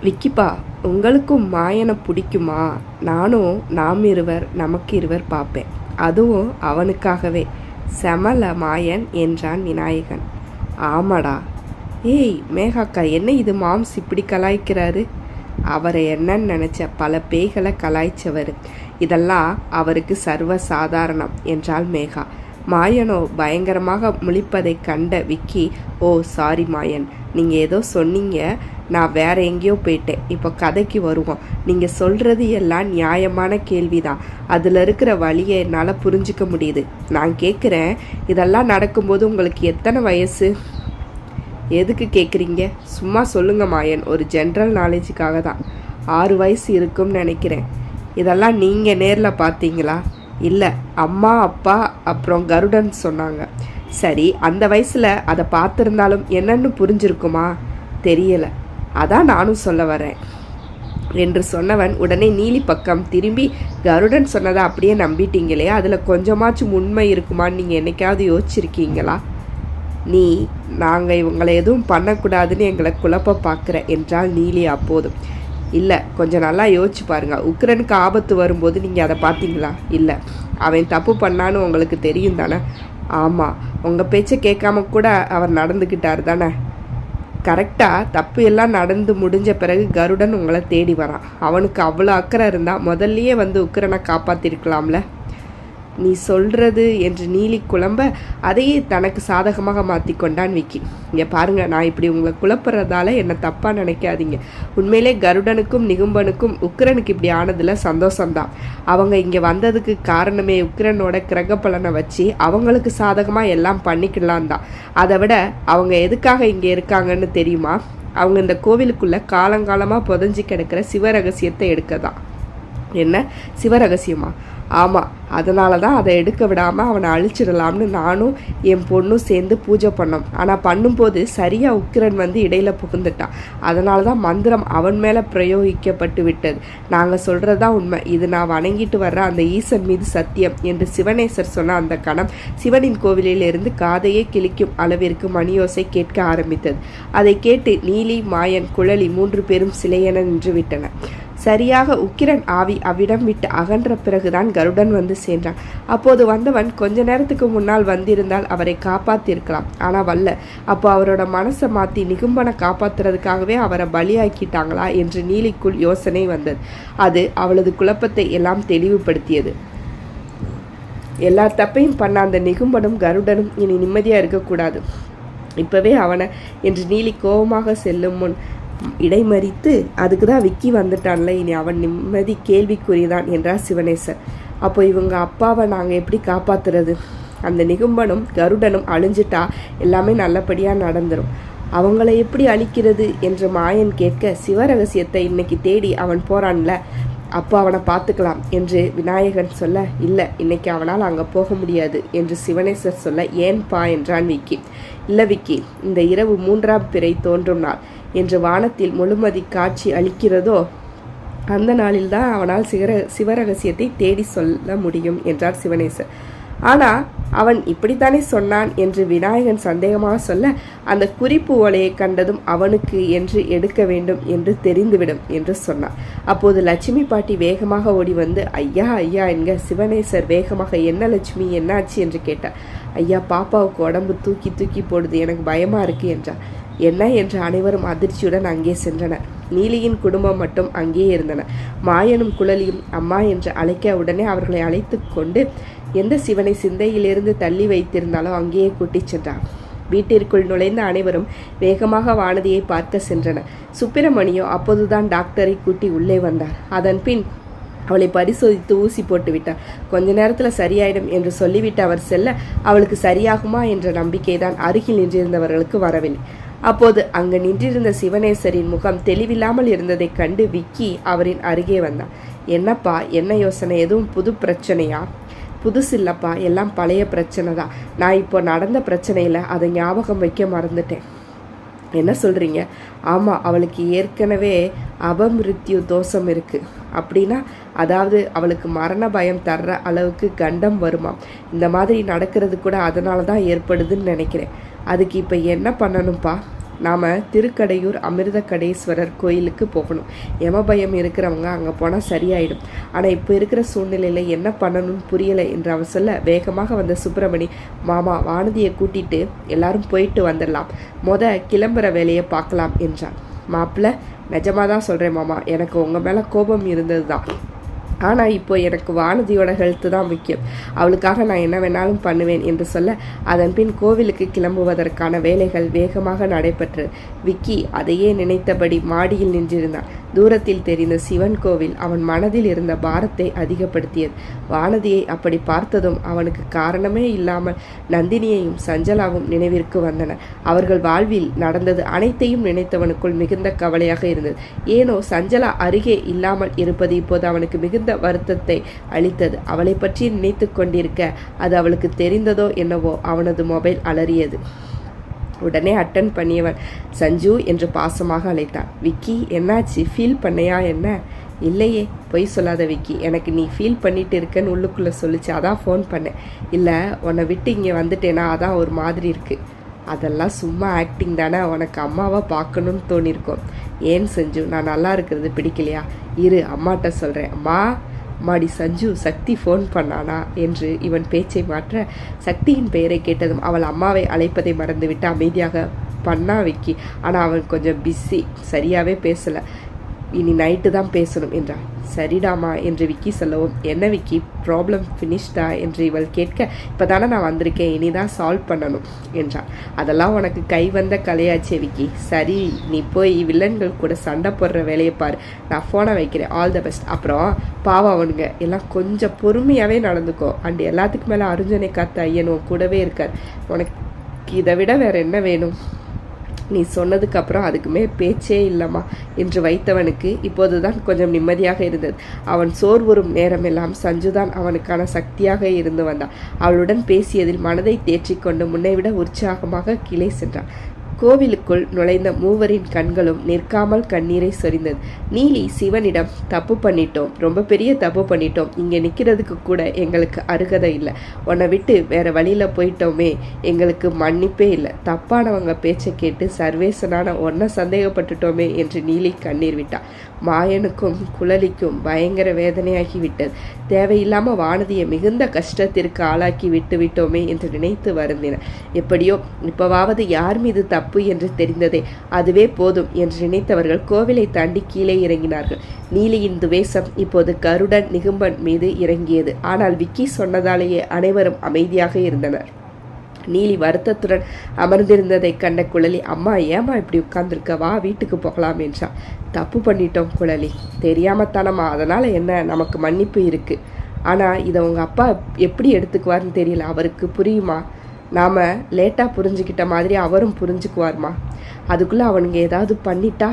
விக்கிப்பா, உங்களுக்கும் மாயனை பிடிக்குமா? நானும் நாம் இருவர் நமக்கு இருவர் பார்ப்பேன், அதுவும் அவனுக்காகவே. செமல மாயன் என்றான் விநாயகன். ஆமாடா. ஏய் மேகாக்கா, என்ன இது மாம்ஸ் இப்படி கலாய்க்கிறாரு? அவரை என்னன்னு நினச்ச பல பேய்களை கலாய்ச்சவர், இதெல்லாம் அவருக்கு சர்வ சாதாரணம் என்றாள் மேகா. மாயனோ பயங்கரமாக முழிப்பதை கண்ட விக்கி, ஓ சாரி மாயன், நீங்கள் ஏதோ சொன்னீங்க, நான் வேற எங்கேயோ போயிட்டேன். இப்போ கதைக்கு வருவோம். நீங்கள் சொல்கிறது எல்லாம் நியாயமான கேள்விதான். அதில் இருக்கிற வழியை என்னால் புரிஞ்சிக்க முடியுது. நான் கேட்குறேன், இதெல்லாம் நடக்கும்போது உங்களுக்கு எத்தனை வயசு? எதுக்கு கேட்குறீங்க? சும்மா சொல்லுங்க மாயன், ஒரு ஜென்ரல் நாலேஜுக்காக தான். 6 வயசு இருக்கும்னு நினைக்கிறேன். இதெல்லாம் நீங்கள் நேரில் பார்த்தீங்களா? இல்லை, அம்மா அப்பா அப்புறம் கருடன் சொன்னாங்க. சரி, அந்த வயசில் அதை பார்த்துருந்தாலும் என்னன்னு புரிஞ்சிருக்குமா? தெரியலை, அதான் நானும் சொல்ல வரேன் என்று சொன்னவன் உடனே நீலி பக்கம் திரும்பி, கருடன் சொன்னதை அப்படியே நம்பிட்டீங்களே, அதில் கொஞ்சமாச்சும் உண்மை இருக்குமான்னு நீங்கள் என்னைக்காவது யோசிச்சிருக்கீங்களா? நாங்கள் இவங்களை எதுவும் பண்ணக்கூடாதுன்னு எங்களை குழப்ப பார்க்குற என்றால் நீலி அப்போதும். இல்லை, கொஞ்சம் நல்லா யோசிச்சு பாருங்க. உக்ரைனுக்கு ஆபத்து வரும்போது நீங்கள் அதை பார்த்தீங்களா? இல்லை. அவன் தப்பு பண்ணான்னு உங்களுக்கு தெரியும் தானே? ஆமாம். உங்கள் பேச்சை கேட்காம கூட அவர் நடந்துக்கிட்டார் தானே? கரெக்டாக. தப்பு எல்லாம் நடந்து முடிஞ்ச பிறகு கருடன் உங்களை தேடி வரான். அவனுக்கு அவ்வளோ அக்கறை இருந்தால் முதல்லையே வந்து உக்ரைனை காப்பாற்றிருக்கலாம்ல. நீ சொல்கிறது என்று நீலி குழம்ப அதையே தனக்கு சாதகமாக மாற்றி கொண்டான் விக்கி. இங்கே பாருங்கள், நான் இப்படி உங்களை குழப்புறதால என்னை தப்பாக நினைக்காதீங்க. உண்மையிலே கருடனுக்கும் நிகும்பனுக்கும் உக்ரைனுக்கு இப்படி ஆனதில் சந்தோஷம்தான். அவங்க இங்கே வந்ததுக்கு காரணமே உக்ரைனோட கிரக பலனை வச்சு அவங்களுக்கு சாதகமாக எல்லாம் பண்ணிக்கலாம் தான். அதை விட அவங்க எதுக்காக இங்கே இருக்காங்கன்னு தெரியுமா? அவங்க இந்த கோவிலுக்குள்ளே காலங்காலமாக புதஞ்சி கிடக்கிற சிவரகசியத்தை எடுக்க தான். என்ன சிவரகசியமா? ஆமாம், அதனால தான் அதை எடுக்க விடாமல் அவனை அழிச்சிடலாம்னு நானும் என் பொண்ணும் சேர்ந்து பூஜை பண்ணோம். ஆனால் பண்ணும்போது சரியாக உக்கிரன் வந்து இடையில் புகுந்துட்டான். அதனால தான் மந்திரம் அவன் மேலே பிரயோகிக்கப்பட்டு விட்டது. நாங்கள் சொல்கிறது தான் உண்மை. இது நான் வணங்கிட்டு வர்ற அந்த ஈசன் மீது சத்தியம் என்று சிவனேசர் சொன்ன அந்த கணம் சிவனின் கோவிலில் இருந்து காதையே கிழிக்கும் அளவிற்கு மணியோசை கேட்க ஆரம்பித்தது. அதை கேட்டு நீலி, மாயன், குழலி 3 பேரும் சிலையென நின்று விட்டன. சரியாக உக்கிரன் ஆவி அவ்விடம் விட்டு அகன்ற பிறகுதான் கருடன் வந்து சேர்ந்தான். அப்போது வந்தவன் கொஞ்ச நேரத்துக்கு முன்னால் வந்திருந்தால் அவரை காப்பாற்றிருக்கலாம். ஆனால் வல்ல. அப்போ அவரோட மனசை மாற்றி நிகும்பனை காப்பாற்றுறதுக்காகவே அவரை பலியாக்கிட்டாங்களா என்று நீலிக்குள் யோசனை வந்தது. அது அவளது குழப்பத்தை எல்லாம் தெளிவுபடுத்தியது. எல்லா தப்பையும் பண்ண அந்த நிகும்பனும் கருடனும் இனி நிம்மதியாக இருக்கக்கூடாது. இப்போவே அவனை என்று நீலி கோபமாக செல்லும் முன் இடைமறித்து, அதுக்கு தான் விக்கி வந்துட்டான்ல, இனி அவன் நிம்மதி கேள்விக்குறிதான் என்றார் சிவனேசர். அப்போ இவங்க அப்பாவை நாங்கள் எப்படி காப்பாற்றுறது? அந்த நிகும்பனும் கருடனும் அழிஞ்சிட்டா எல்லாமே நல்லபடியாக நடந்துடும். அவங்கள எப்படி அழிக்கிறது என்று மாயன் கேட்க, சிவரகசியத்தை இன்னைக்கு தேடி அவன் போறான்ல, அப்போ அவனை பார்த்துக்கலாம் என்று விநாயகன் சொல்ல, இல்லை இன்னைக்கு அவனால் அங்கே போக முடியாது என்று சிவனேசர் சொல்ல, ஏன்பா என்றான் விக்கி. இல்லை விக்கி, இந்த இரவு 3ஆம் பிறை தோன்றும் நாள் என்று வானத்தில் முழுமதி காட்சி அளிக்கிறதோ அந்த நாளில்தான் அவனால் சிவரகசியத்தை தேடி சொல்ல முடியும் என்றார் சிவனேசர். ஆனால் அவன் இப்படித்தானே சொன்னான் என்று விநாயகன் சந்தேகமாக சொல்ல, அந்த குறிப்பு ஓலையை கண்டதும் அவனுக்கு என்று எடுக்க வேண்டும் என்று தெரிந்துவிடும் என்று சொன்னார். அப்போது லட்சுமி பாட்டி வேகமாக ஓடி வந்து, ஐயா ஐயா என்க சிவனேசர் வேகமாக, என்ன லட்சுமி, என்னாச்சு என்று கேட்டார். ஐயா, பாப்பாவுக்கு உடம்பு தூக்கி தூக்கி போடுது, எனக்கு பயமாக இருக்கு என்றார். என்ன என்று அனைவரும் அதிர்ச்சியுடன் அங்கே சென்றனர். நீலியின் குடும்பம் மட்டும் அங்கே இருந்தனர். மாயனும் குழலியும் அம்மா என்று அழைக்க உடனே அவர்களை அழைத்து கொண்டு எந்த சிவனை சிந்தையிலிருந்து தள்ளி வைத்திருந்தாலோ அங்கேயே கூட்டிச் சென்றார். வீட்டிற்குள் நுழைந்த அனைவரும் வேகமாக வானதியை பார்க்க சென்றனர். சுப்பிரமணியோ அப்போதுதான் டாக்டரை கூட்டி உள்ளே வந்தார். அதன் பின் அவளை பரிசோதித்து ஊசி போட்டு விட்டார். கொஞ்ச நேரத்தில் சரியாயிடும் என்று சொல்லிவிட்டு அவர் செல்ல, அவளுக்கு சரியாகுமா என்ற நம்பிக்கைதான் அருகில் நின்றிருந்தவர்களுக்கு வரவில்லை. அப்போது அங்கு நின்றிருந்த சிவனேசரின் முகம் தெளிவில்லாமல் இருந்ததைக் கண்டு விக்கி அவரின் அருகே வந்தான். என்னப்பா, என்ன யோசனை? எதுவும் புது பிரச்சனையா? புதுசு இல்லைப்பா, எல்லாம் பழைய பிரச்சனை தான். நான் இப்போ நடந்த பிரச்சனையில் அதை ஞாபகம் வைக்க மறந்துட்டேன். என்ன சொல்கிறீங்க? ஆமாம், அவளுக்கு ஏற்கனவே அபமிருத்யு தோஷம் இருக்குது. அப்படின்னா அதாவது அவளுக்கு மரண பயம் தர்ற அளவுக்கு கண்டம் வருமாம். இந்த மாதிரி நடக்கிறது கூட அதனால தான் ஏற்படுதுன்னு நினைக்கிறேன். அதுக்கு இப்போ என்ன பண்ணணும்ப்பா? நாம் திருக்கடையூர் அமிர்தகடேஸ்வரர் கோயிலுக்கு போகணும். யமபயம் இருக்கிறவங்க அங்கே போனால் சரியாயிடும். ஆனால் இப்போ இருக்கிற சூழ்நிலையில் என்ன பண்ணணும்னு புரியலை என்று அவர் சொல்ல, வேகமாக வந்த சுப்பிரமணி, மாமா வானதியை கூட்டிட்டு எல்லாரும் போயிட்டு வந்துடலாம், கிளம்புற வேலையை பார்க்கலாம் என்றான். மாப்பிள்ள, நிஜமாக தான் சொல்கிறேன் மாமா, எனக்கு உங்கள் மேலே கோபம் இருந்தது தான். ஆனால் இப்போ எனக்கு வானதியோட ஹெல்த்து தான் முக்கியம். அவளுக்காக நான் என்ன வேணாலும் பண்ணுவேன் என்று சொல்ல, அதன் பின் கோவிலுக்கு கிளம்புவதற்கான வேலைகள் வேகமாக நடைபெற்று விக்கி அதையே நினைத்தபடி மாடியில் நின்றிருந்தான். தூரத்தில் தெரிந்த சிவன் கோவில் அவன் மனதில் இருந்த பாரத்தை அதிகப்படுத்தியது. வானதியை அப்படி பார்த்ததும் அவனுக்கு காரணமே இல்லாமல் நந்தினியையும் சஞ்சலாவும் நினைவிற்கு வந்தன. அவர்கள் வாழ்வில் நடந்தது அனைத்தையும் நினைத்தவனுக்குள் மிகுந்த கவலையாக இருந்தது. ஏனோ சஞ்சலா அருகே இல்லாமல் இருப்பது இப்போது அவனுக்கு மிகுந்த வருத்தத்தை அளித்தது. அவளை பற்றி நினைத்து கொண்டிருக்க அது அவளுக்கு தெரிந்ததோ என்னவோ அவனது மொபைல் அலறியது. உடனே அட்டன் பண்ணியவன் சஞ்சு என்று பாசமாக அழைத்தான். விக்கி, என்னாச்சு? ஃபீல் பண்ணையா என்ன? இல்லையே, பொய் சொல்லாத விக்கி, எனக்கு நீ ஃபீல் பண்ணிட்டு இருக்கன்னு உள்ளுக்குள்ளே சொல்லிச்சு, அதான் ஃபோன் பண்ணேன். இல்லை, உன்னை விட்டு இங்கே வந்துட்டேன்னா அதான் ஒரு மாதிரி இருக்குது. அதெல்லாம் சும்மா ஆக்டிங் தானே, உனக்கு அம்மாவை பார்க்கணுன்னு தோணியிருக்கோம். ஏன் சஞ்சு, நான் நல்லா இருக்கிறது பிடிக்கலையா? இரு, அம்மாட்ட சொல்கிறேன். மாடி சஞ்சு, சக்தி ஃபோன் பண்ணானா என்று இவன் பேச்சை மாற்ற, சக்தியின் பெயரை கேட்டதும் அவள் அம்மாவை அழைப்பதை மறந்துவிட்டு அமைதியாக பண்ணா விக்கி. ஆனால் அவன் கொஞ்சம் பிஸி, சரியாகவே பேசலை. இனி நைட்டு தான் பேசணும் என்றாள். சரிடாமா என்று விக்கி சொல்லவும், என்ன விக்கி, ப்ராப்ளம் ஃபினிஷ்டா என்று இவள் கேட்க, இப்போ தானே நான் வந்திருக்கேன், இனி தான் சால்வ் பண்ணணும் என்றாள். அதெல்லாம் உனக்கு கை வந்த கலையாச்சே விக்கி. சரி, நீ போய் வில்லன்கள் கூட சண்டை போடுற வேலையை பாரு, நான் ஃபோனை வைக்கிறேன். All the best. அப்புறம் பாவம் அவனுங்க எல்லாம் கொஞ்சம் பொறுமையாகவே நடந்துக்கோ. அண்ட் எல்லாத்துக்கு மேலே அருஞ்சனை காத்த ஐயனும் கூடவே இருக்கார். உனக்கு இதை விட வேற என்ன வேணும்? நீ சொன்னதுக்கு அப்புறம் அதுக்குமே பேச்சே இல்லைம்மா என்று வைத்தவனுக்கு இப்போதுதான் கொஞ்சம் நிம்மதியாக இருந்தது. அவன் சோர்வுறும் நேரமெல்லாம் சஞ்சுதான் அவனுக்கான சக்தியாக இருந்து வந்தான். அவளுடன் பேசியதில் மனதை தேற்றிக்கொண்டு முன்னைவிட உற்சாகமாக கீழே சென்றான். கோவிலுக்குள் நுழைந்த மூவரின் கண்களும் நிற்காமல் கண்ணீரை சொரிந்தது. நீலி சிவனிடம், தப்பு பண்ணிட்டோம், ரொம்ப பெரிய தப்பு பண்ணிட்டோம், இங்கே நிற்கிறதுக்கு கூட எங்களுக்கு அருகதை இல்லை, உன்னை விட்டு வேற வழியில் போயிட்டோமே, எங்களுக்கு மன்னிப்பே இல்லை, தப்பானவங்க பேச்சை கேட்டு சர்வேசனான ஒன்றை சந்தேகப்பட்டுட்டோமே என்று நீலி கண்ணீர் விட்டான். மாயனுக்கும் குழலிக்கும் பயங்கர வேதனையாகி விட்டது. தேவையில்லாமல் வானதியை மிகுந்த கஷ்டத்திற்கு ஆளாக்கி விட்டு விட்டோமே என்று நினைத்து வருந்தினர். எப்படியோ இப்போவாவது யார் மீது தப்பு என்று தெரிந்ததே, அதுவே போதும் என்று நினைத்தவர்கள் கோவிலை தாண்டி கீழே இறங்கினார்கள். நீலியின் துவேஷம் இப்போது கருடன் நிகும்பன் மீது இறங்கியது. ஆனால் விக்கி சொன்னதாலேயே அனைவரும் அமைதியாக இருந்தனர். நீலி வருத்தத்துடன் அமர்ந்திருந்ததை கண்ட குழலி, அம்மா ஏமா இப்படி உட்கார்ந்துருக்க, வா வீட்டுக்கு போகலாம் என்றா. தப்பு பண்ணிட்டோம் குழலி, தெரியாமத்தானம்மா, அதனால் என்ன, நமக்கு மன்னிப்பு இருக்குது. ஆனால் இதை உங்கள் அப்பா எப்படி எடுத்துக்குவார்னு தெரியல, அவருக்கு புரியுமா? நாம் லேட்டாக புரிஞ்சுக்கிட்ட மாதிரி அவரும் புரிஞ்சுக்குவார்மா. அதுக்குள்ளே அவனுங்க ஏதாவது பண்ணிட்டா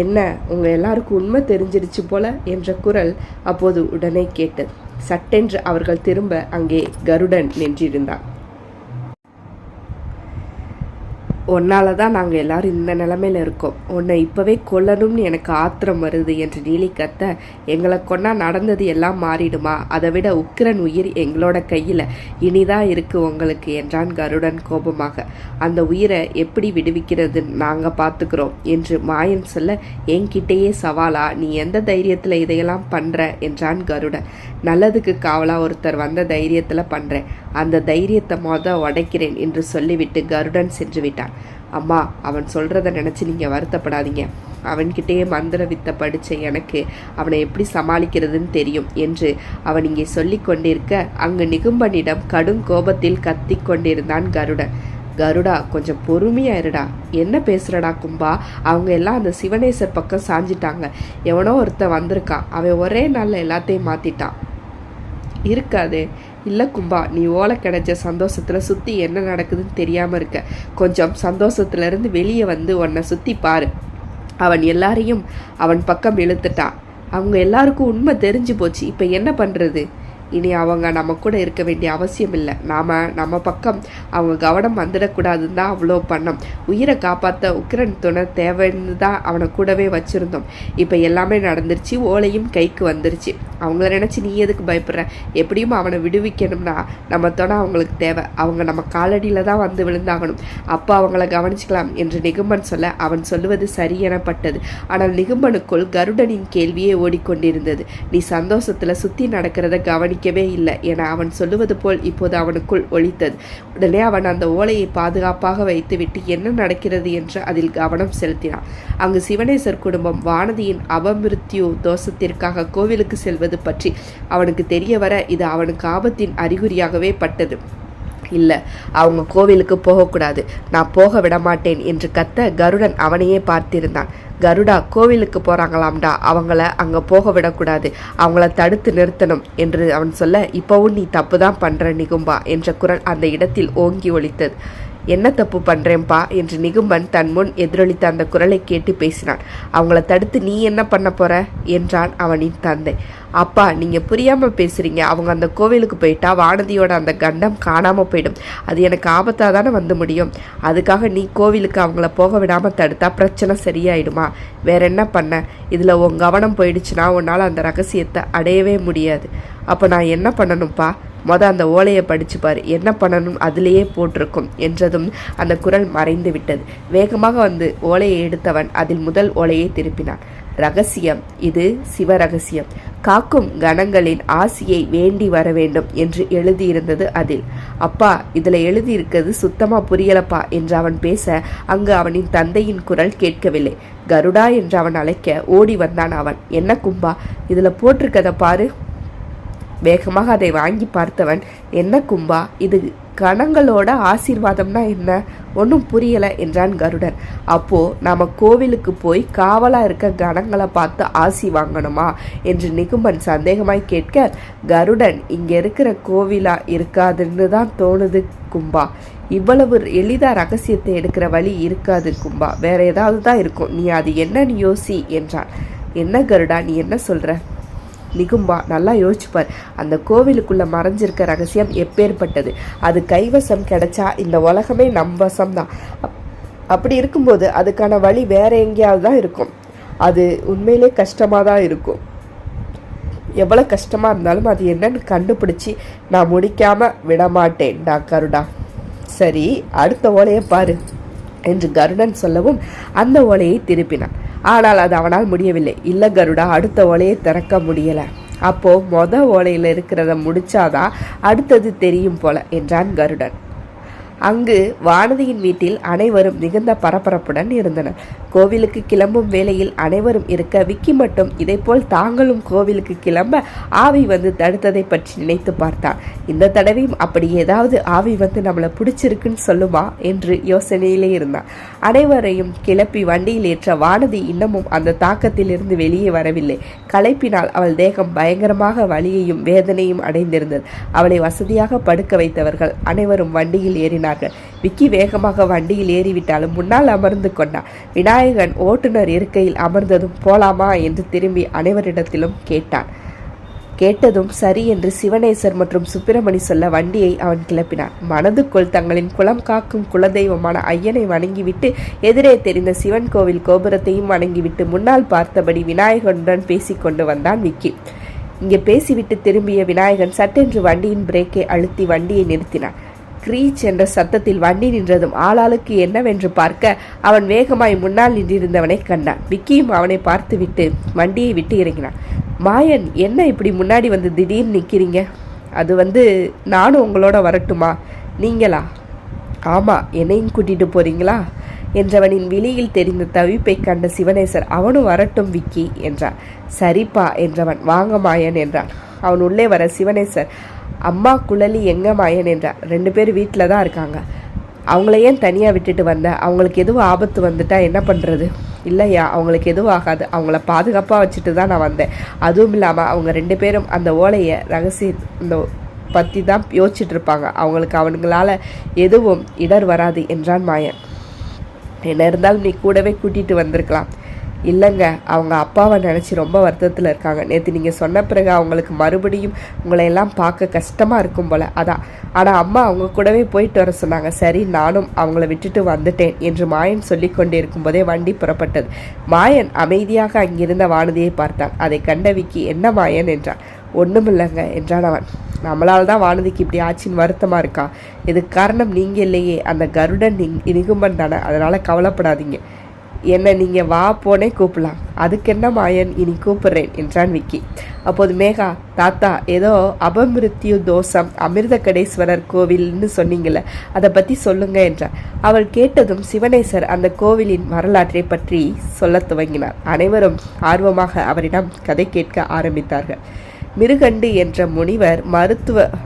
என்ன, உங்கள் எல்லாருக்கும் உண்மை தெரிஞ்சிருச்சு போல என்ற குரல் அப்போது உடனே கேட்டது. சட்டென்று அவர்கள் திரும்ப அங்கே கருடன் நின்றிருந்தான். உன்னால தான் நாங்கள் எல்லாரும் இந்த நிலமையில இருக்கோம், உன்னை இப்போவே கொல்லணும்னு எனக்கு ஆத்திரம் வருது என்று நீலி கத்த, எங்களை கொண்டா நடந்தது எல்லாம் மாறிடுமா? அதை விட உக்கிரன் உயிர் எங்களோட கையில் இனிதான் இருக்கு உங்களுக்கு என்றான் கருடன் கோபமாக. அந்த உயிரை எப்படி விடுவிக்கிறதுன்னு நாங்கள் பார்த்துக்கிறோம் என்று மாயன் சொல்ல, என்கிட்டேயே சவாலா, நீ எந்த தைரியத்தில் இதையெல்லாம் பண்ணுற என்றான் கருடன். நல்லதுக்கு காவலாக ஒருத்தர் வந்த தைரியத்தில் பண்ணுறேன், அந்த தைரியத்தை உடைக்கிறேன் என்று சொல்லிவிட்டு கருடன் சென்று விட்டான். அம்மா, அவன் சொல்கிறத நினச்சி நீங்கள் வருத்தப்படாதீங்க, அவன்கிட்டயே மந்திர வித்தை படித்த எனக்கு அவனை எப்படி சமாளிக்கிறதுன்னு தெரியும் என்று அவன் இங்கே சொல்லி கொண்டிருக்க, அங்கு நிகும்பனிடம் கடும் கோபத்தில் கத்தி கொண்டிருந்தான் கருடன். கருடா, கொஞ்சம் பொறுமையா இருடா, என்ன பேசுறடா கும்பா, அவங்க எல்லாம் அந்த சிவனேசர் பக்கம் சாஞ்சிட்டாங்க, எவனோ ஒருத்தன் வந்திருக்கான், அவன் ஒரே நாளில் எல்லாத்தையும் மாற்றிட்டான். இருக்காது. இல்லை கும்பா, நீ ஓலை கிடைச்ச சந்தோஷத்தில் சுற்றி என்ன நடக்குதுன்னு தெரியாமல் இருக்க, கொஞ்சம் சந்தோஷத்துலேருந்து வெளியே வந்து உன்னை சுற்றி பாரு. அவன் எல்லாரையும் அவன் பக்கம் இழுத்துட்டான், அவங்க எல்லாருக்கும் உண்மை தெரிஞ்சு போச்சு, இப்போ என்ன பண்ணுறது? இனி அவங்க நம்ம கூட இருக்க வேண்டிய அவசியம் இல்லை. நம்ம பக்கம் அவங்க கவனம் வந்துடக்கூடாதுன்னு தான் அவ்வளோ பண்ணோம். உயிரை காப்பாற்ற உக்ரைன் துணை தேவைன்னு தான் அவனை கூடவே வச்சுருந்தோம். இப்போ எல்லாமே நடந்துருச்சு, ஓலையும் கைக்கு வந்துருச்சு. அவங்கள நினச்சி நீ எதுக்கு பயப்படுற? எப்படியும் அவனை விடுவிக்கணும்னா நம்ம துணை அவங்களுக்கு தேவை. அவங்க நம்ம காலடியில் தான் வந்து விழுந்தாகணும். அப்போ அவங்கள கவனிச்சுக்கலாம் என்று நிகும்பன் சொல்ல அவன் சொல்லுவது சரி எனப்பட்டது. ஆனால் நிகும்பனுக்குள் கருடனின் கேள்வியே ஓடிக்கொண்டிருந்தது. நீ சந்தோஷத்தில் சுற்றி நடக்கிறத கவனிக்கவே இல்லை என அவன் சொல்லுவது போல் இப்போது அவனுக்குள் ஒலித்தது. உடனே அவன் அந்த ஓலையை பாதுகாப்பாக வைத்துவிட்டு என்ன நடக்கிறது என்று அதில் கவனம் செலுத்தினான். அங்கு சிவனேசர் குடும்பம் வானதியின் அபமிருத்யு தோஷத்திற்காக கோவிலுக்கு செல்வது பற்றி அவனுக்கு தெரிய வர இது அவனுக்கு ஆபத்தின் அறிகுறியாகவே பட்டது. இல்லை, அவங்க கோவிலுக்கு போகக்கூடாது, நான் போக விடமாட்டேன் என்று கத்த கருடன் அவனையே பார்த்திருந்தான். கருடா, கோவிலுக்கு போகிறாங்களாம்டா, அவங்கள அங்கே போக விடக்கூடாது, அவங்கள தடுத்து நிறுத்தணும் என்று அவன் சொல்ல, இப்போவும் நீ தப்பு தான் பண்ணுற நிகும்பா என்ற குரல் அந்த இடத்தில் ஓங்கி ஒலித்தது. என்ன தப்பு பண்ணுறேன்ப்பா என்று நிகும்பன் தன் முன் எதிரொலித்த அந்த குரலை கேட்டு பேசினான். அவங்கள தடுத்து நீ என்ன பண்ண போற என்றான் அவனின் தந்தை. அப்பா, நீங்கள் புரியாமல் பேசுகிறீங்க. அவங்க அந்த கோவிலுக்கு போயிட்டா வானதியோட அந்த கண்டம் காணாமல் போயிடும். அது எனக்கு ஆபத்தாக தானே வந்து முடியும். அதுக்காக நீ கோவிலுக்கு அவங்கள போக விடாமல் தடுத்தா பிரச்சனை சரியாயிடுமா? வேற என்ன பண்ண? இதில் உன் கவனம் போயிடுச்சுன்னா உன்னால் அந்த ரகசியத்தை அடையவே முடியாது. அப்போ நான் என்ன பண்ணணும்ப்பா? அந்த ஓலையை படிச்சுப்பார், என்ன பண்ணணும் அதிலேயே போட்டிருக்கும் என்றதும் அந்த குரல் மறைந்து விட்டது. வேகமாக வந்து ஓலையை எடுத்தவன் அதில் முதல் ஓலையை திருப்பினான். ரகசியம், இது சிவ ரகசியம். காக்கும் கணங்களின் ஆசியை வேண்டி வர வேண்டும் என்று எழுதியிருந்தது அதில். அப்பா, இதில் எழுதியிருக்கிறது சுத்தமாக புரியலப்பா என்று அவன் பேச அங்கு அவனின் தந்தையின் குரல் கேட்கவில்லை. கருடா என்று அவன் அழைக்க ஓடி வந்தான் அவன். என்ன கும்பா, இதில் போட்டிருக்கதை பாரு. வேகமாக அதை வாங்கி பார்த்தவன், என்ன கும்பா, இது கணங்களோட ஆசீர்வாதம்னா என்ன? ஒன்றும் புரியலை என்றான் கருடன். அப்போ நாம கோவிலுக்கு போய் காவலா இருக்க கணங்களை பார்த்து ஆசி வாங்கணுமா என்று நிகும்பன் சந்தேகமாய் கேட்க, கருடன், இங்க இருக்கிற கோவிலா இருக்காதுன்னு தான் தோணுது கும்பா. இவ்வளவு எளிதா ரகசியத்தை எடுக்கிற வழி இருக்காது கும்பா, வேற ஏதாவது தான் இருக்கும். நீ அது என்னன்னு யோசி என்றான். என்ன கருடா, நீ என்ன சொல்ற? நிகும்பா, நல்லா யோசிச்சுப்பார். அந்த கோவிலுக்குள்ள மறைஞ்சிருக்க ரகசியம் எப்பேற்பட்டது. அது கைவசம் கிடைச்சா இந்த உலகமே நம் வசம்தான். அப்படி இருக்கும்போது அதுக்கான வழி வேற எங்கேயாவது தான் இருக்கும். அது உண்மையிலே கஷ்டமாக தான் இருக்கும். எவ்வளோ கஷ்டமாக இருந்தாலும் அது என்னன்னு கண்டுபிடிச்சி நான் முடிக்காமல் விடமாட்டேன்டா கருடா. சரி, அடுத்த ஓலையை பாரு என்று கருடன் சொல்லவும் அந்த ஓலையை திருப்பினான். ஆனால் அது அவனால் முடியவில்லை. இல்லை கருடா, அடுத்த ஓலையை திறக்க முடியலை. அப்போ ஓலையில் இருக்கிறத முடிச்சாதான் அடுத்தது தெரியும் போல என்றான் கருடன். அங்கு வானதியின் வீட்டில் அனைவரும் மிகுந்த பரபரப்புடன் இருந்தனர். கோவிலுக்கு கிளம்பும் வேளையில் அனைவரும் இருக்க விக்கி மட்டும் இதைப்போல் தாங்களும் கோவிலுக்கு கிளம்ப ஆவி வந்து தடுத்ததை பற்றி நினைத்து பார்த்தார். இந்த தடவையும் அப்படி ஏதாவது ஆவி வந்து நம்மளை பிடிச்சிருக்குன்னு சொல்லுமா என்று யோசனையிலே இருந்தார். அனைவரையும் கிளப்பி வண்டியில் ஏற்ற வானதி இன்னமும் அந்த தாக்கத்தில் இருந்து வெளியே வரவில்லை. களைப்பினால் அவள் தேகம் பயங்கரமாக வலியையும் வேதனையும் அடைந்திருந்தது. அவளை வசதியாக படுக்க வைத்தவர்கள் அனைவரும் வண்டியில் ஏறினார். விக்கி வேகமாக வண்டியில் ஏறிவிட்டாலும் முன்னால் அமர்ந்து கொண்டார். விநாயகன் ஓட்டுநர் இருக்கையில் அமர்ந்ததும் போலாமா என்று திரும்பி அனைவரிடத்திலும் கேட்டான். கேட்டதும் சரி என்று சிவனேசர் மற்றும் சுப்பிரமணி சொல்ல வண்டியை அவன் கிளப்பினான். மனதுக்குள் தங்களின் குலம் காக்கும் குலதெய்வமான ஐயனை வணங்கிவிட்டு எதிரே தெரிந்த சிவன் கோவில் கோபுரத்தையும் வணங்கிவிட்டு முன்னால் பார்த்தபடி விநாயகனுடன் பேசிக்கொண்டு வந்தான் விக்கி. இங்கே பேசிவிட்டு திரும்பிய விநாயகன் சட்டென்று வண்டியின் பிரேக்கை அழுத்தி வண்டியை நிறுத்தினான். கிரீச் என்ற சத்தத்தில் வண்டி நின்றதும் ஆளாளுக்கு என்னவென்று பார்க்க அவன் வேகமாய் முன்னால் நின்றிருந்தவனை கண்டான். விக்கியும் அவனை பார்த்துவிட்டு வண்டியை விட்டு இறங்கினான். மாயன், என்ன இப்படி முன்னாடி வந்து திடீர்னு நிற்கிறீங்க? அது நானும் உங்களோட வரட்டுமா? நீங்களா? ஆமாம், என்னையும் கூட்டிகிட்டு போறீங்களா என்றவனின் விழியில் தெரிந்த தவிப்பை கண்ட சிவனேசர் அவனும் வரட்டும் விக்கி என்றான். சரிப்பா என்றவன். வாங்க மாயன் என்றான். அவன் உள்ளே வர சிவனேசர், அம்மா குழலி எங்க மாயன் என்றார். 2 பேர் வீட்டில் தான் இருக்காங்க. அவங்கள ஏன் தனியாக விட்டுட்டு வந்த? அவங்களுக்கு எதுவும் ஆபத்து வந்துட்டா என்ன பண்ணுறது? இல்லையா, அவங்களுக்கு எதுவும் ஆகாது. அவங்கள பாதுகாப்பாக வச்சுட்டு தான் நான் வந்தேன். அதுவும் இல்லாமல் அவங்க 2 பேரும் அந்த ஓலையை ரகசிய பற்றி தான் யோசிச்சுட்டு இருப்பாங்க. அவனுங்களால எதுவும் இடர் வராது என்றான் மாயன். என்ன இருந்தாலும் நீ கூடவே கூட்டிகிட்டு வந்திருக்கலாம். இல்லைங்க, அவங்க அப்பாவை நினச்சி ரொம்ப வருத்தத்தில் இருக்காங்க. நேற்று நீங்கள் சொன்ன பிறகு அவங்களுக்கு மறுபடியும் உங்களை எல்லாம் பார்க்க கஷ்டமாக இருக்கும் போல், அதான். ஆனால் அம்மா அவங்க கூடவே போயிட்டு வர சொன்னாங்க. சரி, நானும் அவங்கள விட்டுட்டு வந்துட்டேன் என்று மாயன் சொல்லி கொண்டே இருக்கும்போதே வண்டி புறப்பட்டது. மாயன் அமைதியாக அங்கிருந்த வானதியை பார்த்தான். அதை கண்ட விக்கி, என்ன மாயன் என்றான். ஒன்றுமில்லைங்க என்றான் அவன். நம்மளால் தான் வானதிக்கு இப்படி ஆச்சின்னு வருத்தமாக இருக்கா. இதுக்கு காரணம் நீங்கள் இல்லையே, அந்த கருடன் நிகும்பன் தானே. அதனால் கவலைப்படாதீங்க. என்னை நீங்கள் வா போனே கூப்பிடலாம். அதுக்கு என்ன மாயன், இனி கூப்பிட்றேன் என்றான் விக்கி. அப்போது மேகா, தாத்தா ஏதோ அபமிருத்யு தோஷம் அமிர்தகடேஸ்வரர் கோவில்னு சொன்னீங்கள்ல, அதை பற்றி சொல்லுங்க என்றார். அவள் கேட்டதும் சிவனேசர் அந்த கோவிலின் வரலாற்றை பற்றி சொல்ல துவங்கினார். அனைவரும் ஆர்வமாக அவரிடம் கதை கேட்க ஆரம்பித்தார்கள். மிருகண்டு என்ற முனிவர் மருத்துவவதி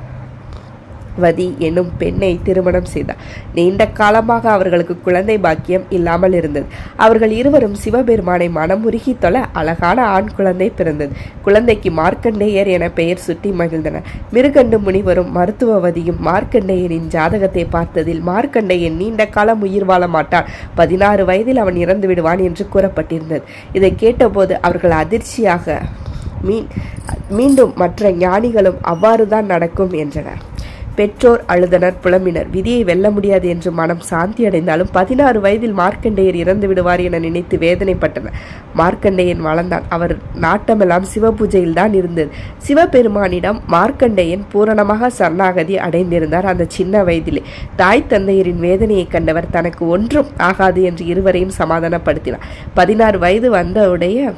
என்னும் பெண்ணை திருமணம் செய்தார். நீண்ட காலமாக அவர்களுக்கு குழந்தை பாக்கியம் இல்லாமல் இருந்தது. அவர்கள் இருவரும் சிவபெருமானை மனமுருகி தொழ அழகான ஆண் குழந்தை பிறந்தது. குழந்தைக்கு மார்க்கண்டேயர் என பெயர் சுட்டி மகிழ்ந்தனர். மிருகண்டு முனிவரும் மருத்துவவதியும் மார்க்கண்டேயனின் ஜாதகத்தை பார்த்ததில் மார்க்கண்டேயன் நீண்ட காலம் உயிர் வாழ மாட்டான், 16 வயதில் அவன் இறந்து விடுவான் என்று கூறப்பட்டிருந்தது. இதை கேட்டபோது அவர்கள் அதிர்ச்சியாக மீண்டும் மற்ற ஞானிகளும் அவ்வாறுதான் நடக்கும் என்றனர். பெற்றோர் அழுதனர், புலம்பினர். விதியை வெல்ல முடியாது என்று மனம் சாந்தி அடைந்தாலும் 16 வயதில் மார்க்கண்டேயர் இறந்து விடுவார் என நினைத்து வேதனைப்பட்டனர். மார்க்கண்டேயன் வளர்ந்தான். அவர் நாட்டமெல்லாம் சிவபூஜையில் தான் இருந்தது. சிவபெருமானிடம் மார்க்கண்டேயன் பூரணமாக சரணாகதி அடைந்திருந்தார். அந்த சின்ன வயதிலே தாய் தந்தையரின் வேதனையை கண்டவர் தனக்கு ஒன்றும் ஆகாது என்று இருவரையும் சமாதானப்படுத்தினார். 16 வயது வந்தவுடைய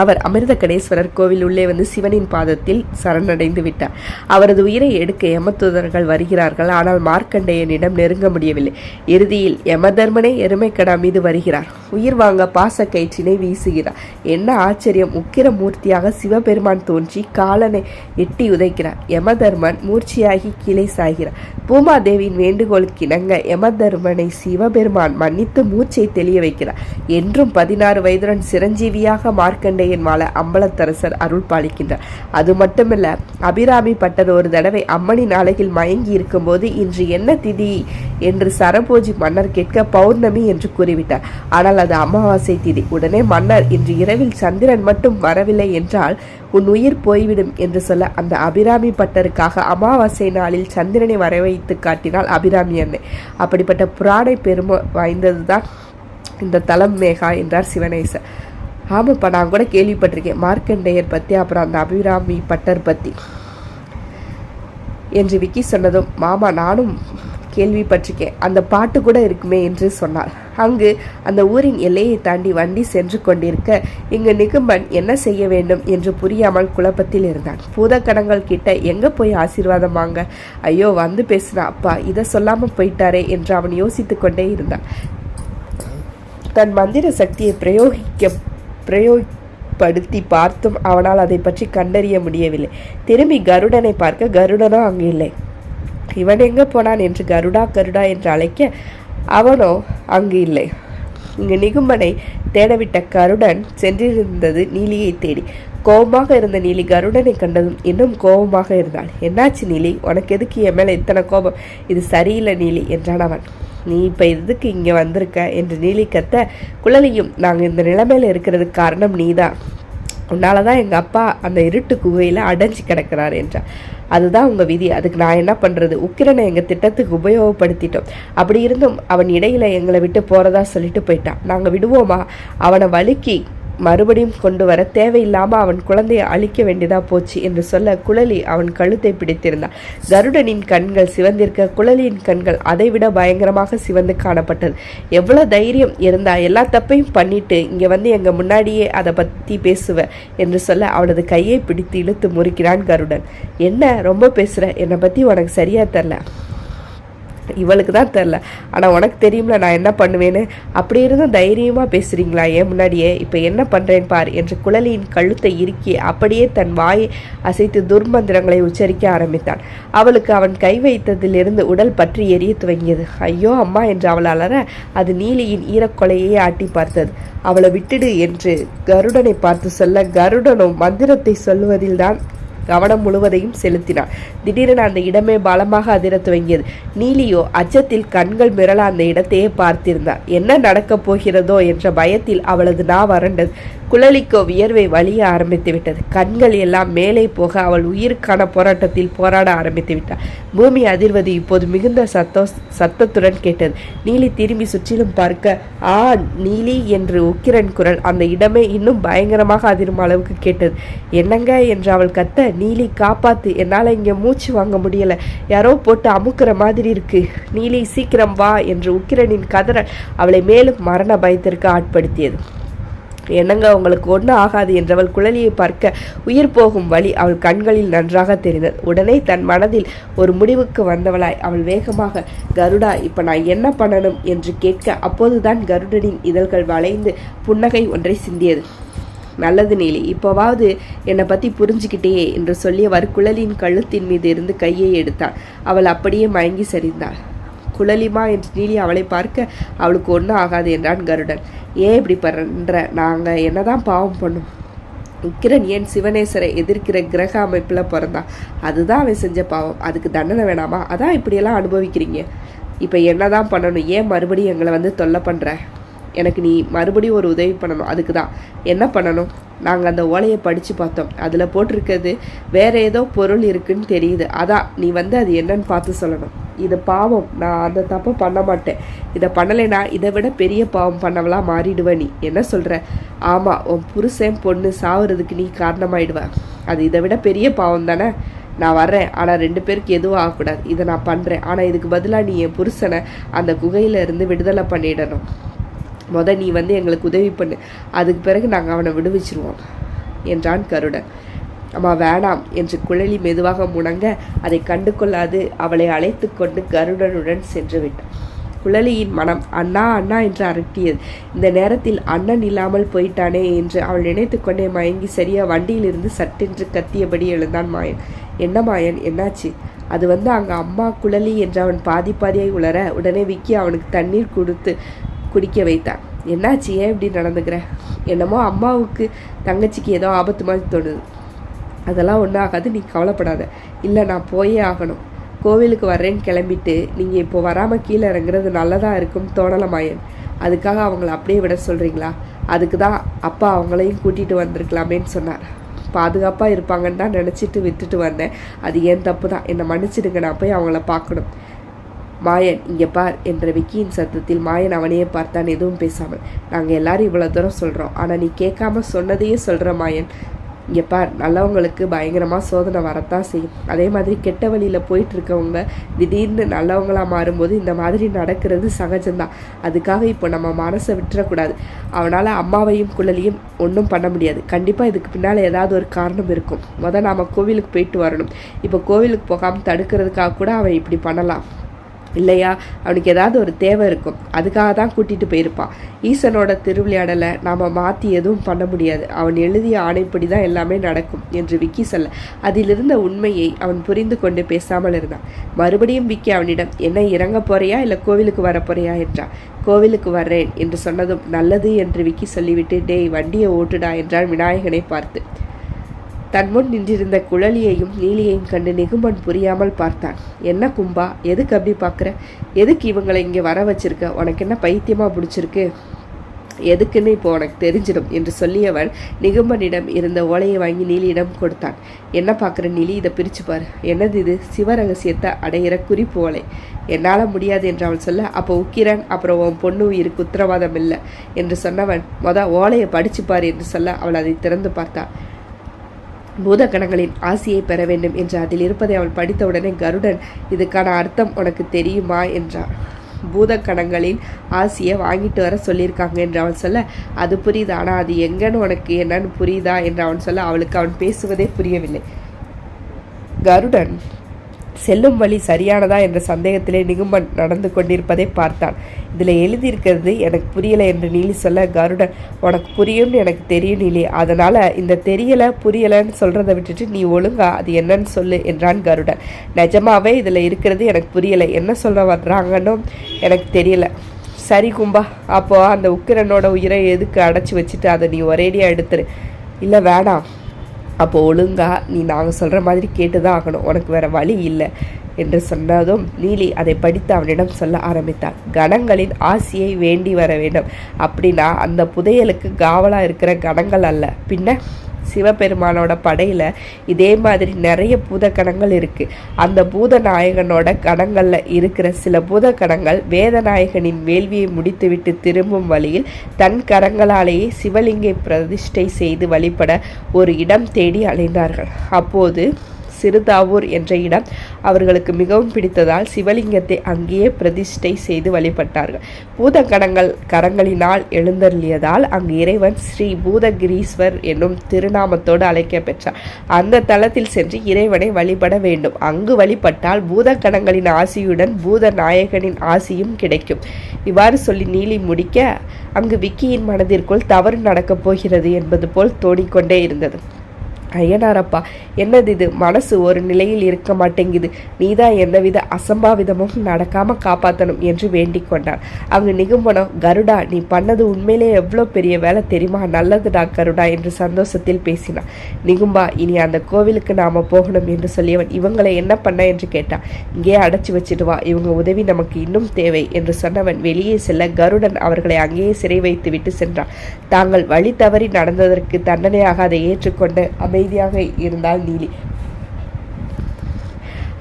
அவர் அமிர்தகடேஸ்வரர் கோவில் உள்ளே வந்து சிவனின் பாதத்தில் சரணடைந்து விட்டார். அவரது உயிரை எடுக்க யமதூதர்கள் வருகிறார்கள். ஆனால் மார்க்கண்டேயனிடம் நெருங்க முடியவில்லை. இறுதியில் யமதர்மனே எருமைக்கடா மீது வருகிறார். உயிர் வாங்க பாச கயிற்றினை வீசுகிறார். என்ன ஆச்சரியம்! உக்கிர மூர்த்தியாக சிவபெருமான் தோன்றி காலனை எட்டி உதைக்கிறார். யமதர்மன் மூர்ச்சியாகி கீழே சாய்கிறார். பூமாதேவியின் வேண்டுகோளுக்கிணங்க யமதர்மனை சிவபெருமான் மன்னித்து மூச்சை தெளிய வைக்கிறார். என்றும் 16 வயதுடன் சிரஞ்சீவியாக மார்க்கண்டே வாழ அம்பலத்தரசர் அருள் பாலிக்கின்றார். அது மட்டுமல்ல, அபிராமி பட்டர் ஒரு தடவை அம்மனின் அழகில் மயங்கி இருக்கும்போது இன்று என்ன திதி என்று சரபோஜி மன்னர் கேட்க பௌர்ணமி என்று கூறிவிட்டார். ஆனால் அது அமாவாசை திதி. உடனே மன்னர், இன்று இரவில் சந்திரன் மட்டும் வரவில்லை என்றால் உன் உயிர் போய்விடும் என்று சொல்ல அந்த அபிராமி பட்டருக்காக அமாவாசை நாளில் சந்திரனை வரவைத்து காட்டினாள் அபிராமி அன்னை. அப்படிப்பட்ட புராண பெருமை வாய்ந்ததுதான் இந்த தலம் மேகா என்றார் சிவனேசர். ஆமாப்பா, நான் கூட கேள்விப்பட்டிருக்கேன் மார்க்கண்டேயர் பற்றி, அப்புறம் அந்த அபிராமி பட்டர் பற்றி என்று விக்கி சொன்னதும், மாமா நானும் கேள்விப்பட்டிருக்கேன், அந்த பாட்டு கூட இருக்குமே என்று சொன்னார். அங்கு அந்த ஊரின் எல்லையை தாண்டி வண்டி சென்று கொண்டிருக்க இங்கு நிகும்பன் என்ன செய்ய வேண்டும் என்று புரியாமல் குழப்பத்தில் இருந்தான். பூதக்கடங்கள் கிட்ட எங்கே போய் ஆசீர்வாதம் வாங்க? ஐயோ, வந்து பேசுனா அப்பா, இதை சொல்லாமல் போயிட்டாரே என்று அவன் யோசித்து கொண்டே இருந்தான். தன் மந்திர சக்தியை பிரயோகப்படுத்தி பார்த்தும் அவனால் அதை பற்றி கண்டறிய முடியவில்லை. திரும்பி கருடனை பார்க்க கருடனோ அங்கு இல்லை. இவன் எங்கே போனான் என்று கருடா கருடா என்று அழைக்க அவனோ அங்கு இல்லை. இங்கு நிகும்பனை தேடவிட்ட கருடன் சென்றிருந்தது நீலியை தேடி. கோபமாக இருந்த நீலி கருடனை கண்டதும் இன்னும் கோபமாக இருந்தாள். என்னாச்சு நீலி, உனக்கு எதுக்கு என் மேலே இத்தனை கோபம்? இது சரியில்லை நீலி என்றான் அவன். நீ இப்போ எதுக்கு இங்கே வந்திருக்க என்று நீலி கத்த, குழலியும் நாங்கள் இந்த நிலைமையில் இருக்கிறதுக்கு காரணம் நீதான். உன்னால தான் எங்கள் அப்பா அந்த இருட்டு குகையில் அடைஞ்சி கிடக்கிறார் என்றார். அதுதான் உங்கள் விதி, அதுக்கு நான் என்ன பண்ணுறது? உக்கிரனை எங்கள் திட்டத்துக்கு உபயோகப்படுத்திட்டோம். அப்படி இருந்தும் அவன் இடையில எங்களை விட்டு போகிறதா சொல்லிட்டு போயிட்டான். நாங்கள் விடுவோமா? அவனை வழுக்கி மறுபடியும் கொண்டு வர தேவையில்லாமல் அவன் குழந்தையை அழிக்க வேண்டியதா போச்சு என்று சொல்ல குழலி அவன் கழுத்தை பிடித்திருந்தான். கருடனின் கண்கள் சிவந்திருக்க குழலியின் கண்கள் அதைவிட பயங்கரமாக சிவந்து காணப்பட்டது. எவ்வளோ தைரியம் இருந்தா எல்லா தப்பையும் பண்ணிட்டு இங்கே வந்து எங்கள் முன்னாடியே அதை பற்றி பேசுவ என்று சொல்ல அவளது கையை பிடித்து இழுத்து முறுக்கிறான் கருடன். என்ன ரொம்ப பேசுகிற, என்னை பற்றி உனக்கு சரியாக தெரில. இவளுக்கு தான் தெரில, ஆனால் உனக்கு தெரியும்ல நான் என்ன பண்ணுவேன்னு. அப்படி இருந்தும் தைரியமாக பேசுகிறீங்களா ஏன் முன்னாடியே? இப்போ என்ன பண்ணுறேன் பார் என்று குழலியின் கழுத்தை இறுக்கி அப்படியே தன் வாயை அசைத்து துர்மந்திரங்களை உச்சரிக்க ஆரம்பித்தான். அவளுக்கு அவன் கை வைத்ததிலிருந்து உடல் பற்றி எரிய துவங்கியது. ஐயோ அம்மா என்று அவள் அலற அது நீலியின் ஈரக்கொலையை ஆட்டி பார்த்தது. அவளை விட்டுடு என்று கருடனை பார்த்து சொல்ல கருடனும் மந்திரத்தை சொல்லுவதில்தான் கவனம் முழுவதையும் செலுத்தினாள். திடீரென அந்த இடமே பலமாக அதிர துவங்கியது. நீலியோ அச்சத்தில் கண்கள் மிரள அந்த இடத்தையே பார்த்திருந்தாள். என்ன நடக்கப் போகிறதோ என்ற பயத்தில் அவளது நா வறண்டது. குழலிக்கோ வியர்வை வலிய ஆரம்பித்து விட்டது. கண்கள் எல்லாம் மேலே போக அவள் உயிருக்கான போராட்டத்தில் போராட ஆரம்பித்து விட்டாள். பூமி அதிர்வது இப்போது மிகுந்த சத்தத்துடன் கேட்டது. நீலி திரும்பி சுற்றிலும் பார்க்க, ஆ நீலி என்று உக்கிரன் குரல் அந்த இடமே இன்னும் பயங்கரமாக அதிரும் அளவுக்கு கேட்டது. என்னங்க என்று அவள் கத்த, நீலி காப்பாத்து, என்னால் இங்கே மூச்சு வாங்க முடியல, யாரோ போட்டு அமுக்குற மாதிரி இருக்கு, நீலி சீக்கிரம் வா என்று உக்கிரனின் கதறல் அவளை மேலும் மரண பயத்திற்கு ஆட்படுத்தியது. என்னங்க உங்களுக்கு ஒன்றும் ஆகாது என்றவள் குழலியை பார்க்க உயிர் போகும் வழி அவள் கண்களில் நன்றாக தெரிந்தது. உடனே தன் மனதில் ஒரு முடிவுக்கு வந்தவளாய் அவள் வேகமாக, கருடா இப்போ நான் என்ன பண்ணணும் என்று கேட்க, அப்போதுதான் கருடனின் இதழ்கள் வளைந்து புன்னகை ஒன்றை சிந்தியது. நல்லது நீலி, இப்போவாவது என்னை பற்றி புரிஞ்சுக்கிட்டே என்று சொல்லியவர் குழலின் கழுத்தின் மீது இருந்து கையை எடுத்தாள். அவள் அப்படியே மயங்கி சரிந்தாள். குழலிமா என்று நீலி அவளை பார்க்க, அவளுக்கு ஒன்றும் ஆகாது என்றான் கருடன். ஏன் இப்படி பண்ற, நாங்கள் என்னதான் பாவம் பண்ணோம்? உக்கிரன் ஏன் சிவனேசரை எதிர்க்கிற கிரக அமைப்பில் பிறந்தான், அதுதான் அவன் செஞ்ச பாவம், அதுக்கு தண்டனை வேணாமா? அதான் இப்படியெல்லாம் அனுபவிக்கிறீங்க. இப்போ என்னதான் பண்ணணும்? ஏன் மறுபடியும் எங்களை தொல்லை பண்ணுற? எனக்கு நீ மறுபடியும் ஒரு உதவி பண்ணணும். அதுக்கு தான். என்ன பண்ணணும்? நாங்கள் அந்த ஓலையை படித்து பார்த்தோம். அதில் போட்டிருக்கிறது வேறு ஏதோ பொருள் இருக்குன்னு தெரியுது. அதான் நீ அது என்னன்னு பார்த்து சொல்லணும். இது பாவம், நான் அந்த தப்பை பண்ண மாட்டேன். இதை பண்ணலைன்னா இதை விட பெரிய பாவம் பண்ணவெல்லாம் மாறிடுவேன். நீ என்ன சொல்கிற? ஆமாம், உன் புருஷன் பொண்ணு சாவுறதுக்கு நீ காரணமாயிடுவேன். அது இதை விட பெரிய பாவம் தானே? நான் வர்றேன், ஆனால் 2 பேருக்கு எதுவும் ஆகக்கூடாது. இதை நான் பண்ணுறேன். ஆனால் இதுக்கு பதிலாக நீ என் புருஷனை அந்த குகையிலேருந்து விடுதலை பண்ணிடணும். நீ எங்களுக்கு உதவி பண்ணு, அதுக்கு பிறகு நாங்கள் அவனை விடுவிச்சிருவோம் என்றான் கருடன். அம்மா வேணாம் என்று குழலி மெதுவாக முணங்க, அதை கண்டு கொள்ளாது அவளை அழைத்து கொண்டு கருடனுடன் சென்று விட்டான். குழலியின் மனம் அண்ணா அண்ணா என்று அரட்டியது. இந்த நேரத்தில் அண்ணன் இல்லாமல் போயிட்டானே என்று அவள் நினைத்து கொண்டே மயங்கி சரியா வண்டியிலிருந்து சட்டென்று கத்தியபடி எழுந்தான் மாயன். என்ன மாயன், என்னாச்சு? அது அங்கே அம்மா குழலி என்று அவன் பாதி பாதியாய் உளர, உடனே விக்கி அவனுக்கு தண்ணீர் கொடுத்து குடிக்க வைத்தான். என்னாச்சு, ஏன் இப்படி நடந்துக்கிற? என்னமோ அம்மாவுக்கு தங்கச்சிக்கு ஏதோ ஆபத்து மாதிரி தோணுது. அதெல்லாம் ஒன்றும் ஆகாது, நீ கவலைப்படாத. இல்லை, நான் போயே ஆகணும். கோவிலுக்கு வர்றேன்னு கிளம்பிட்டு நீங்கள் இப்போ வராமல் கீழே இறங்குறது நல்லதாக இருக்கும்னு தோணலை மாயன். அதுக்காக அவங்கள அப்படியே விட சொல்கிறீங்களா? அதுக்கு தான் அப்பா அவங்களையும் கூட்டிகிட்டு வந்திருக்கலாமேன்னு சொன்னார். பாதுகாப்பாக இருப்பாங்கன்னு தான் நினச்சிட்டு விட்டுட்டு வந்தேன். அது ஏன் தப்பு தான், என்னை மன்னிச்சிடுங்க, நான் போய் அவங்கள பார்க்கணும். மாயன் இங்கே பார் என்ற விக்கியின் சத்தத்தில் மாயன் அவனையே பார்த்தான், எதுவும் பேசாமல். நாங்கள் எல்லாரும் இவ்வளோ தூரம் சொல்கிறோம், ஆனால் நீ கேட்காம சொன்னதையே சொல்கிற மாயன். இங்கே பார், நல்லவங்களுக்கு பயங்கரமாக சோதனை வரத்தான் செய்யும். அதே மாதிரி கெட்ட வழியில் போயிட்டுருக்கவங்க திடீர்னு நல்லவங்களாக மாறும்போது இந்த மாதிரி நடக்கிறது சகஜம்தான். அதுக்காக இப்போ நம்ம மனசை விட்டுறக்கூடாது. அவனால் அம்மாவையும் குழலியும் ஒன்றும் பண்ண முடியாது. கண்டிப்பாக இதுக்கு பின்னால் ஏதாவது ஒரு காரணம் இருக்கும். நாம் கோவிலுக்கு போயிட்டு வரணும். இப்போ கோவிலுக்கு போகாமல் தடுக்கிறதுக்காக கூட அவன் இப்படி பண்ணலாம் இல்லையா? அவனுக்கு ஏதாவது ஒரு தேவை இருக்கும், அதுக்காக தான் கூட்டிகிட்டு போயிருப்பான். ஈசனோட திருவிளையாடலை நாம் மாற்றி எதுவும் பண்ண முடியாது. அவன் எழுதிய ஆணைப்படி தான் எல்லாமே நடக்கும் என்று விக்கி சொல்ல, அதிலிருந்த உண்மையை அவன் புரிந்து கொண்டு பேசாமல் இருந்தான். மறுபடியும் விக்கி அவனிடம், என்ன இறங்க போறியா இல்லை கோவிலுக்கு வர போறியா என்றான். கோவிலுக்கு வர்றேன் என்று சொன்னதும் நல்லது என்று விக்கி சொல்லிவிட்டு, டேய் வண்டியை ஓட்டுடா என்றான் விநாயகனை பார்த்து. தன் முன் நின்றிருந்த குழலியையும் நீலியையும் கண்டு நிகும்பன் புரியாமல் பார்த்தான். என்ன கும்பா, எதுக்கு அப்படி பார்க்குற? எதுக்கு இவங்களை இங்கே வர வச்சிருக்க? உனக்கு என்ன பைத்தியமாக பிடிச்சிருக்கு? எதுக்குன்னு இப்போ உனக்கு தெரிஞ்சிடும் என்று சொல்லியவன் நிகும்பனிடம் இருந்த ஓலையை வாங்கி நீலியிடம் கொடுத்தான். என்ன பார்க்குற நீலி, இதை பிரித்து பாரு. என்னது இது? சிவரகசியத்தை அடையிற குறிப்பு ஓலை. என்னால் முடியாது என்று அவள் சொல்ல, அப்போ உக்கிரன் அப்புறம் உன் பொண்ணு உயிருக்கு உத்தரவாதம் இல்லை என்று சொன்னவன் ஓலையை படிச்சுப்பார் என்று சொல்ல அவள் அதை திறந்து பார்த்தாள். பூதகணங்களின் ஆசியை பெற வேண்டும் என்று அதில் இருப்பதை அவள் படித்தவுடனே கருடன், இதுக்கான அர்த்தம் உனக்கு தெரியுமா என்றான். பூதகணங்களின் ஆசியை வாங்கிட்டு வர சொல்லியிருக்காங்க என்று அவன் சொல்ல, அது புரியுது, ஆனால் அது எங்கன்னு உனக்கு என்னன்னு புரியுதா என்று அவன் சொல்ல அவளுக்கு அவன் பேசுவதே புரியவில்லை. கருடன் செல்லும் வழி சரியானதா என்ற சந்தேகத்திலே நிகும்பன் நடந்து கொண்டிருப்பதை பார்த்தான். இதில் எழுதியிருக்கிறது எனக்கு புரியலை என்று நீலி சொல்ல, கருடன், உனக்கு புரியும்னு எனக்கு தெரியும் நீலி, அதனால் இந்த தெரியலை புரியலைன்னு சொல்கிறத விட்டுட்டு நீ ஒழுங்கா அது என்னன்னு சொல்லு என்றான் கருடன். நிஜமாவே இதில் இருக்கிறது எனக்கு புரியலை, என்ன சொல்ல வர்றாங்கன்னு எனக்கு தெரியலை. சரி கும்பா, அப்போ அந்த உக்கிரனோட உயிரை எதுக்கு அடைச்சி வச்சுட்டு அதை நீ ஒரேடியாக எடுத்துரு. இல்லை வேணாம், அப்போ ஒழுங்கா நீ நாங்கள் சொல்கிற மாதிரி கேட்டு தான் ஆகணும், உனக்கு வேறு வழி இல்லை என்று சொன்னதும் நீலி அதை படித்து அவனிடம் சொல்ல ஆரம்பித்தாள். கணங்களின் ஆசியை வேண்டி வர வேண்டும். அப்படின்னா அந்த புதையலுக்கு காவலாக இருக்கிற கணங்கள் அல்ல, பின்ன சிவபெருமானோட படையில் இதே மாதிரி நிறைய பூத கணங்கள் இருக்குது. அந்த பூத நாயகனோட கணங்களில் இருக்கிற சில பூத கணங்கள் வேதநாயகனின் வேள்வியை முடித்துவிட்டு திரும்பும் வழியில் தன் கரங்களாலேயே சிவலிங்கை பிரதிஷ்டை செய்து வழிபட ஒரு இடம் தேடி அலைந்தார்கள். அப்போது சிறுதாவூர் என்ற இடம் அவர்களுக்கு மிகவும் பிடித்ததால் சிவலிங்கத்தை அங்கேயே பிரதிஷ்டை செய்து வழிபட்டார்கள். பூதகணங்கள் கரங்களினால் எழுந்தருளியதால் அங்கு இறைவன் ஸ்ரீ பூதகிரீஸ்வர் என்னும் திருநாமத்தோடு அழைக்க பெற்றார். அந்த தலத்தில் சென்று இறைவனை வழிபட வேண்டும். அங்கு வழிபட்டால் பூதகணங்களின் ஆசியுடன் பூத நாயகனின் ஆசியும் கிடைக்கும். இவ்வாறு சொல்லி நீலி முடிக்க அங்கு விக்கியின் மனதிற்குள் தவறு நடக்கப் போகிறது என்பது போல் தோணிக்கொண்டே இருந்தது. ஐயனாரப்பா, என்னது இது, மனசு ஒரு நிலையில் இருக்க மாட்டேங்குது, நீதான் எந்தவித அசம்பாவிதமும் நடக்காம காப்பாற்றணும் என்று வேண்டிக் கொண்டார். அங்கு நிகும்பனம், கருடா, நீ பண்ணது உண்மையிலே எவ்வளோ பெரிய வேலை தெரியுமா, நல்லதுடா கருடா என்று சந்தோஷத்தில் பேசினான். நிகும்பா, இனி அந்த கோவிலுக்கு நாம போகணும் என்று சொல்லியவன் இவங்களை என்ன பண்ண என்று கேட்டான். இங்கே அடைச்சி வச்சுட்டு வா, இவங்க உதவி நமக்கு இன்னும் தேவை என்று சொன்னவன் வெளியே செல்ல கருடன் அவர்களை அங்கேயே சிறை வைத்து விட்டு சென்றான். தாங்கள் வழி தவறி நடந்ததற்கு தண்டனையாக அதை ஏற்றுக்கொண்டு அமைதியாக இருந்தால் நீலி.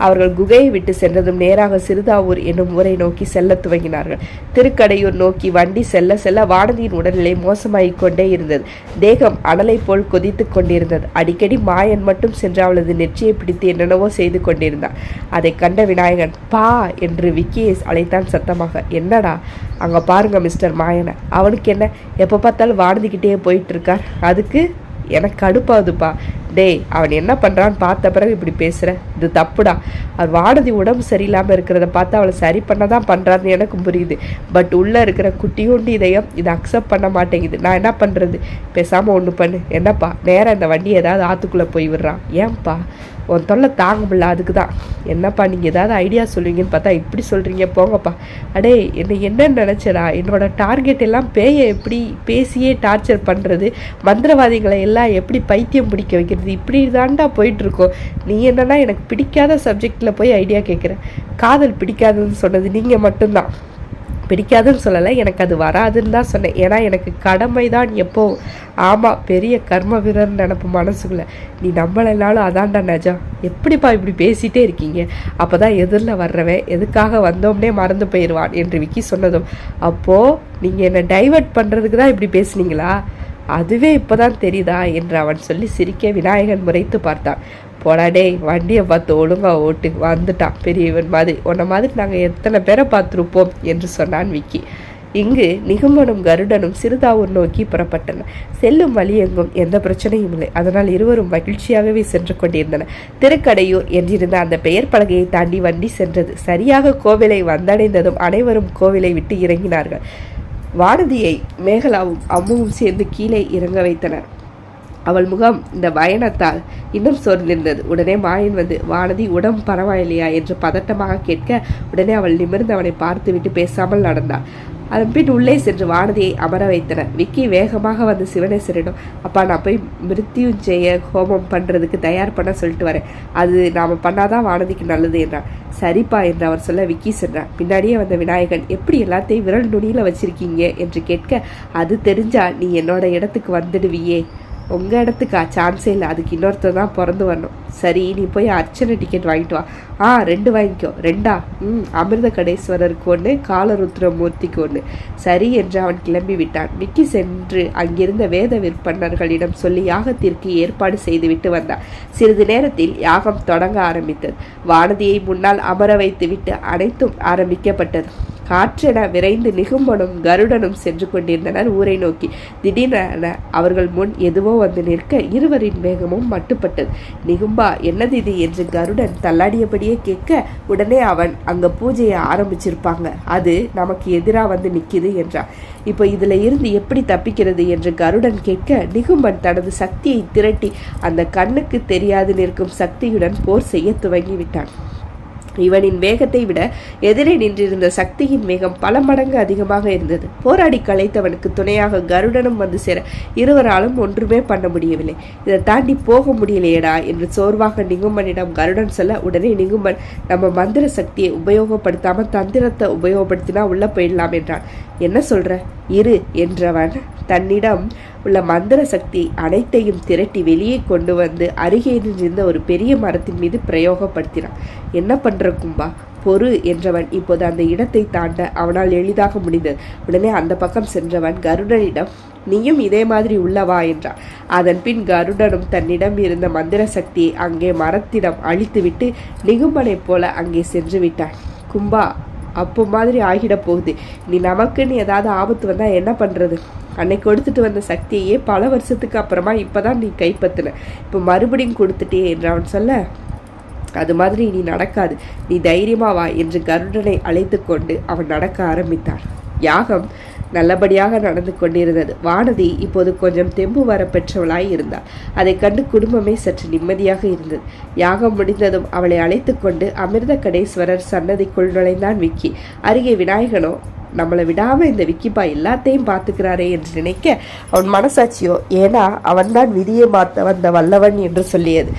அவர்கள் குகையை விட்டு சென்றதும் நேராக சிறுதாவூர் என்னும் ஊரை நோக்கி செல்ல துவங்கினார்கள். திருக்கடையூர் நோக்கி வண்டி செல்ல செல்ல வானதியின் உடல்நிலை மோசமாகிக் கொண்டே இருந்தது. தேகம் அனலை போல் கொதித்து கொண்டிருந்தது. அடிக்கடி மாயன் மட்டும் சென்று அவளது நெற்றியை பிடித்து என்னென்னவோ செய்து கொண்டிருந்தான். அதை கண்ட விநாயகன், பா என்று விக்கியை அழைத்தான் சத்தமாக. என்னடா அங்க பாருங்க மிஸ்டர் மாயனை, அவனுக்கு என்ன, எப்போ பார்த்தாலும் வானதிக்கிட்டே போயிட்டு இருக்கார், அதுக்கு எனக்கு கடுப்பாதுப்பா. டேய், அவன் என்ன பண்ணுறான்னு பார்த்த பிறகு இப்படி பேசுகிற, இது தப்புடா. அவர் வானதி உடம்பு சரியில்லாமல் இருக்கிறத பார்த்து அவளை சரி பண்ண தான் பண்ணுறான்னு எனக்கும் புரியுது. பட் உள்ளே இருக்கிற குட்டியோண்டி இதயம் இதை அக்செப்ட் பண்ண மாட்டேங்குது. நான் என்ன பண்ணுறது? பேசாமல் ஒன்று பண்ணு. என்னப்பா, நேராக இந்த வண்டி ஏதாவது ஆற்றுக்குள்ளே போய் விடுறான். ஏன்ப்பா, உன் தொல்லை தாங்க முடியல, அதுக்கு தான். என்னப்பா நீங்கள் ஏதாவது ஐடியா சொல்லுவீங்கன்னு பார்த்தா இப்படி சொல்கிறீங்க, போங்கப்பா. அடே, என்னன்னு நினச்சடா, என்னோட டார்கெட் எல்லாம் பேயை எப்படி பேசியே டார்ச்சர் பண்ணுறது, மந்திரவாதிகளை எல்லாம் எப்படி பைத்தியம் பிடிக்க வைக்கிறது, இப்படி தாண்டா போயிட்டுருக்கோம். நீ என்னன்னா எனக்கு பிடிக்காத சப்ஜெக்டில் போய் ஐடியா கேட்குற. காதல் பிடிக்காதுன்னு சொன்னது நீங்கள் மட்டும்தான். பிடிக்காதுன்னு சொல்லலை, எனக்கு அது வராதுன்னு தான் சொன்னேன். ஏன்னா எனக்கு கடமை தான் எப்போ. ஆமாம், பெரிய கர்ம வீரர்னு நினப்பு மனசுக்குள்ள. நீ நம்மளைனாலும் அதான்டா நிஜம். எப்படிப்பா இப்படி பேசிகிட்டே இருக்கீங்க? அப்போ தான் எதிரில் வர்றவன் எதுக்காக வந்தோம்னே மறந்து போயிடுவான் என்று விக்கி சொன்னதும், அப்போது நீங்கள் என்னை டைவர்ட் பண்ணுறதுக்கு தான் இப்படி பேசுனீங்களா? அதுவே இப்போதான் தெரியுதா என்று அவன் சொல்லி சிரிக்க விநாயகன் முறைத்து பார்த்தான். போடாடே, வண்டியை பார்த்து ஒழுங்கா ஓட்டு, வந்துட்டான் பெரியவன் மாதிரி. உன்ன மாதிரி நாங்கள் எத்தனை பேரை பார்த்துருப்போம் என்று சொன்னான் விக்கி. இங்கு நிகும்பனும் கருடனும் சிறுதாவூர் நோக்கி புறப்பட்டனர். செல்லும் வழி எங்கும் எந்த பிரச்சனையும் இல்லை. அதனால் இருவரும் மகிழ்ச்சியாகவே சென்று கொண்டிருந்தனர். திருக்கடையூர் என்றிருந்த அந்த பெயர் பலகையை தாண்டி வண்டி சென்றது. சரியாக கோவிலை வந்தடைந்ததும் அனைவரும் கோவிலை விட்டு இறங்கினார்கள். வானதியை மேகலாவும் அம்முவும் சேர்ந்து கீழே இறங்க வைத்தனர். அவள் முகம் இந்த பயணத்தால் இன்னும் சோர்ந்திருந்தது. உடனே மாயன் வந்து, வானதி உடம்பு பரவாயில்லையா என்று பதட்டமாக கேட்க, உடனே அவள் நிமிர்ந்து அவனை பார்த்துவிட்டு பேசாமல் நடந்தாள். அதன் பின் உள்ளே சென்று வானதியை அமர வைத்தனர். விக்கி வேகமாக வந்து சிவனேஸ்வரிடம், அப்பா நான் போய் மிருத்யுஞ்செய ஹோமம் பண்ணுறதுக்கு தயார் பண்ண சொல்லிட்டு வரேன், அது நாம் பண்ணாதான் வானதிக்கு நல்லது என்றான். சரிப்பா என்று அவர் சொல்ல விக்கி சென்றார். பின்னாடியே வந்த விநாயகன், எப்படி எல்லாத்தையும் விரல் நுனியில் வச்சிருக்கீங்க என்று கேட்க, அது தெரிஞ்சா நீ என்னோட இடத்துக்கு வந்துடுவியே. உங்கள் இடத்துக்கா? சான்ஸே இல்லை, அதுக்கு இன்னொருத்தர் தான் பிறந்து வரணும். சரி, நீ போய் அர்ச்சனை டிக்கெட் வாங்கிட்டு வா. 2 வாங்கிக்கோ. 2ஆ? அமிர்த கடேஸ்வரருக்கு 1, காலருத்ரமூர்த்திக்கு 1. சரி என்று அவன் கிளம்பி விட்டான். விக்கி சென்று அங்கிருந்த வேத விற்பனர்களிடம் சொல்லி யாகத்திற்கு ஏற்பாடு செய்துவிட்டு வந்தான். சிறிது நேரத்தில் யாகம் தொடங்க ஆரம்பித்தது. வானதியை முன்னால் அமர வைத்து விட்டு அனைத்தும் ஆரம்பிக்கப்பட்டது. காற்றென விரைந்து நிகும்பனும் கருடனும் சென்று கொண்டிருந்தனர் ஊரை நோக்கி. திடீரென அவர்கள் முன் எதுவோ வந்து நிற்க இருவரின் வேகமும் மட்டுப்பட்டது. நிகும்பா, என்னது இது என்று கருடன் தள்ளாடியபடியே கேட்க, உடனே அவன், அங்க பூஜையை ஆரம்பிச்சிருப்பாங்க, அது நமக்கு எதிராக வந்து நிற்கிது என்றான். இப்போ இதுல இருந்து எப்படி தப்பிக்கிறது என்று கருடன் கேட்க, நிகும்பன் தனது சக்தியை திரட்டி அந்த கண்ணுக்கு தெரியாது நிற்கும் சக்தியுடன் போர் செய்ய துவங்கி விட்டான். இவனின் வேகத்தை விட எதிரே நின்றிருந்த சக்தியின் வேகம் பல மடங்கு அதிகமாக இருந்தது. போராடி களைத்தவனுக்கு துணையாக கருடனும் வந்து சேர இருவராலும் ஒன்றுமே பண்ண முடியவில்லை. இதை தாண்டி போக முடியலையடா என்று சோர்வாக நிகும்பனிடம் கருடன் சொல்ல, உடனே நிகும்பன், நம்ம மந்திர சக்தியை உபயோகப்படுத்தாம தந்திரத்தை உபயோகப்படுத்தினா உள்ள போயிடலாம் என்றான். என்ன சொல்ற? இரு என்றவன் தன்னிடம் உள்ள மந்திர சக்தி அனைத்தையும் திரட்டி வெளியே கொண்டு வந்து அருகே நின்றிருந்த ஒரு பெரிய மரத்தின் மீது பிரயோகப்படுத்தினான். என்ன பண்ற கும்பா? பொறு என்றவன் இப்போது அந்த இடத்தை தாண்ட அவனால் எளிதாக முடிந்தது. உடனே அந்த பக்கம் சென்றவன் கருடனிடம், நீயும் இதே மாதிரி உள்ளவா என்றான். அதன் பின் கருடனும் தன்னிடம் இருந்த மந்திர சக்தியை அங்கே மரத்திடம் அழித்துவிட்டு நிகும்பனைப் போல அங்கே சென்று விட்டான். கும்பா, அப்போ மாதிரி ஆகிட போகுது. நீ நமக்குன்னு ஏதாவது ஆபத்து வந்தால் என்ன பண்ணுறது? அன்னைக்கு கொடுத்துட்டு வந்த சக்தியே பல வருஷத்துக்கு அப்புறமா இப்போதான் நீ கைப்பற்றின. இப்போ மறுபடியும் கொடுத்துட்டே என்று அவன் சொல்ல, அது மாதிரி நீ நடக்காது, நீ தைரியமா வா என்று கருடனை அழைத்து கொண்டு அவன் நடக்க ஆரம்பித்தான். யாகம் நல்லபடியாக நடந்து கொண்டிருந்தது. வானதி இப்போது கொஞ்சம் தெம்பு வர பெற்றவளாய் இருந்தாள். அதை கண்டு குடும்பமே சற்று நிம்மதியாக இருந்தது. யாகம் முடிந்ததும் அவளை அழைத்து கொண்டு அமிர்த கடேஸ்வரர் சன்னதிக்குள் நுழைந்தான் விக்கி. அருகே விநாயகனோ, நம்மளை விடாமல் இந்த விக்கிப்பா எல்லாத்தையும் பார்த்துக்கிறாரே என்று நினைக்க அவன் மனசாட்சியோ, ஏன்னா அவன்தான் விதியை மாற்ற வந்த வல்லவன் என்று சொல்லியது.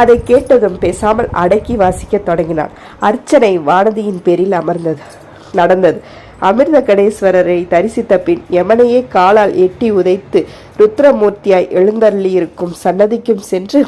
அதை கேட்டதும் பேசாமல் அடக்கி வாசிக்க தொடங்கினான். அர்ச்சனை வானதியின் பேரில் நடந்தது. அமிர்த கடேஸ்வரரை தரிசித்த பின் யமனையே காலால் எட்டி உதைத்து ருத்ரமூர்த்தியாய் எழுந்தருளியிருக்கும் சன்னதிக்கும் சென்று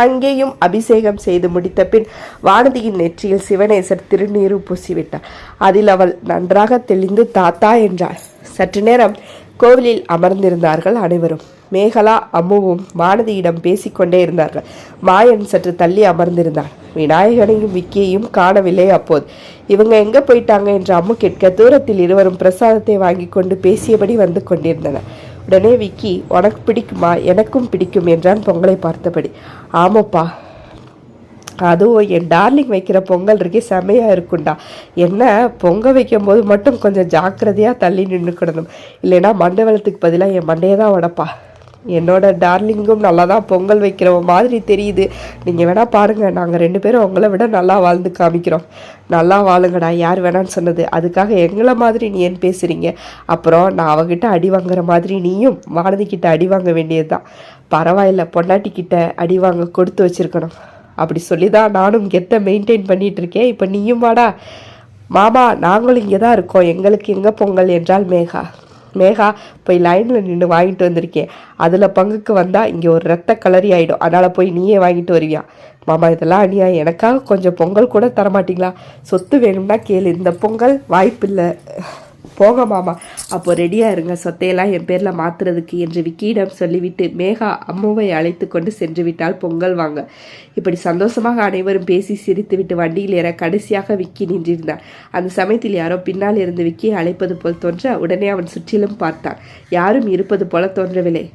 அங்கேயும் அபிஷேகம் செய்து முடித்த பின் வானதியின் நெற்றியில் சிவனேசர் திருநீரு பூசிவிட்டார். அதில் அவள் நன்றாக தெளிந்து தாத்தா என்றாள். சற்று நேரம் கோவிலில் அமர்ந்திருந்தார்கள் அனைவரும். மேகலா அம்முவும் வானதியிடம் பேசிக்கொண்டே இருந்தார்கள். மாயன் சற்று தள்ளி அமர்ந்திருந்தான். விநாயகனையும் விக்கியையும் காணவில்லை. அப்போது இவங்க எங்க போயிட்டாங்க என்று அம்மு கேட்க, தூரத்தில் இருவரும் பிரசாதத்தை வாங்கி கொண்டு பேசியபடி வந்து கொண்டிருந்தனர். உடனே விக்கி, உனக்கு பிடிக்குமா? எனக்கும் பிடிக்கும் என்றான் பொங்கலை பார்த்தபடி. ஆமாப்பா, அதுவும் என் டார்லிங் வைக்கிற பொங்கல் இருக்கே செமையாக இருக்குண்டா. என்ன பொங்கல் வைக்கும் போது மட்டும் கொஞ்சம் ஜாக்கிரதையாக தள்ளி நின்றுக்கிடணும், இல்லைன்னா மண்டவளத்துக்கு பதிலாக என் மண்டையை தான் உடப்பா. என்னோட டார்லிங்கும் நல்லா தான் பொங்கல் வைக்கிற மாதிரி தெரியுது. நீங்கள் வேணால் பாருங்கள், நாங்கள் 2 பேரும் உங்களை விட நல்லா வாழ்ந்து காமிக்கிறோம். நல்லா வாழுங்கடா, யார் வேணான்னு சொன்னது? அதுக்காக எங்களை மாதிரி நீ ஏன் பேசுகிறீங்க? அப்புறம் நான் அவகிட்ட அடி வாங்குற மாதிரி நீயும் வானதிக்கிட்ட அடி வாங்க வேண்டியது தான். பரவாயில்ல, பொண்டாட்டிக்கிட்ட அடி வாங்க கொடுத்து வச்சுருக்கணும். அப்படி சொல்லி தான் நானும் கெத்த மெயின்டைன் பண்ணிகிட்ருக்கேன். இப்போ நீயும் வாடா. மாமா, நாங்களும் இங்கே தான் இருக்கோம், எங்களுக்கு எங்கே பொங்கல் என்றால் மேகா போய் லைனில் நின்று வாங்கிட்டு வந்திருக்கேன். அதில் பங்குக்கு வந்தால் இங்கே ஒரு ரத்த கலரி ஆகிடும், அதனால் போய் நீயே வாங்கிட்டு வருவியா? மாமா, இதெல்லாம் அணியா, எனக்காக கொஞ்சம் பொங்கல் கூட தரமாட்டிங்களா? சொத்து வேணும்னா கேளு, இந்த பொங்கல் வாய்ப்பில்லை. போங்க மாமா, அப்போ ரெடியாக இருங்க, சொத்தையெல்லாம் என் பேரில் மாற்றுறதுக்கு என்று விக்கியிடம் சொல்லிவிட்டு மேகா அம்முவை அழைத்து கொண்டு சென்று விட்டால் பொங்கல் வாங்க. இப்படி சந்தோஷமாக அனைவரும் பேசி சிரித்து விட்டு வண்டியில் ஏற கடைசியாக விக்கி நின்றிருந்தான். அந்த சமயத்தில் யாரோ பின்னால் இருந்து விக்கியை அழைப்பது போல் தோன்ற உடனே அவன் சுற்றிலும் பார்த்தான். யாரும் இருப்பது போல தோன்றவில்லை.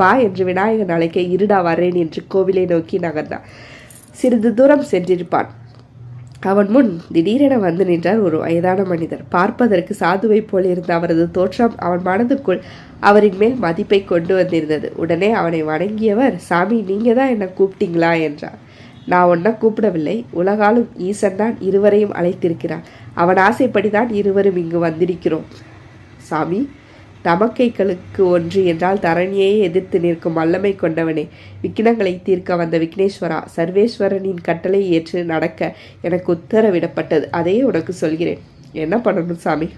பா என்று விநாயகன் அழைக்க, இருடா வரேன் என்று கோவிலை நோக்கி நகர்ந்தான். சிறிது தூரம் சென்றிருப்பான். அவன் முன் திடீரென வந்து நின்றார் ஒரு வயதான மனிதர். பார்ப்பதற்கு சாதுவை போல் இருந்த அவரது தோற்றம் அவன் மனதுக்குள் அவரின் மேல் மதிப்பை கொண்டு வந்திருந்தது. உடனே அவனை வணங்கியவர், சாமி, நீங்கள் தான் என்னை கூப்பிட்டீங்களா என்றார். நான் ஒன்றை கூப்பிடவில்லை, உலகாலும் ஈசன் தான் இருவரையும் அழைத்திருக்கிறான். அவன் ஆசைப்படிதான் இருவரும் இங்கு வந்திருக்கிறோம். சாமி, தமக்கைகளுக்கு ஒன்று என்றால் தரணியை எதிர்த்து நிற்கும் வல்லமை கொண்டவனே, விக்னங்களை தீர்க்க வந்த விக்னேஸ்வரா, சர்வேஸ்வரனின் கட்டளை ஏற்று நடக்க எனக்கு உத்தரவிடப்பட்டது. அதையே உனக்கு சொல்கிறேன். என்ன பண்ணணும் சாமி?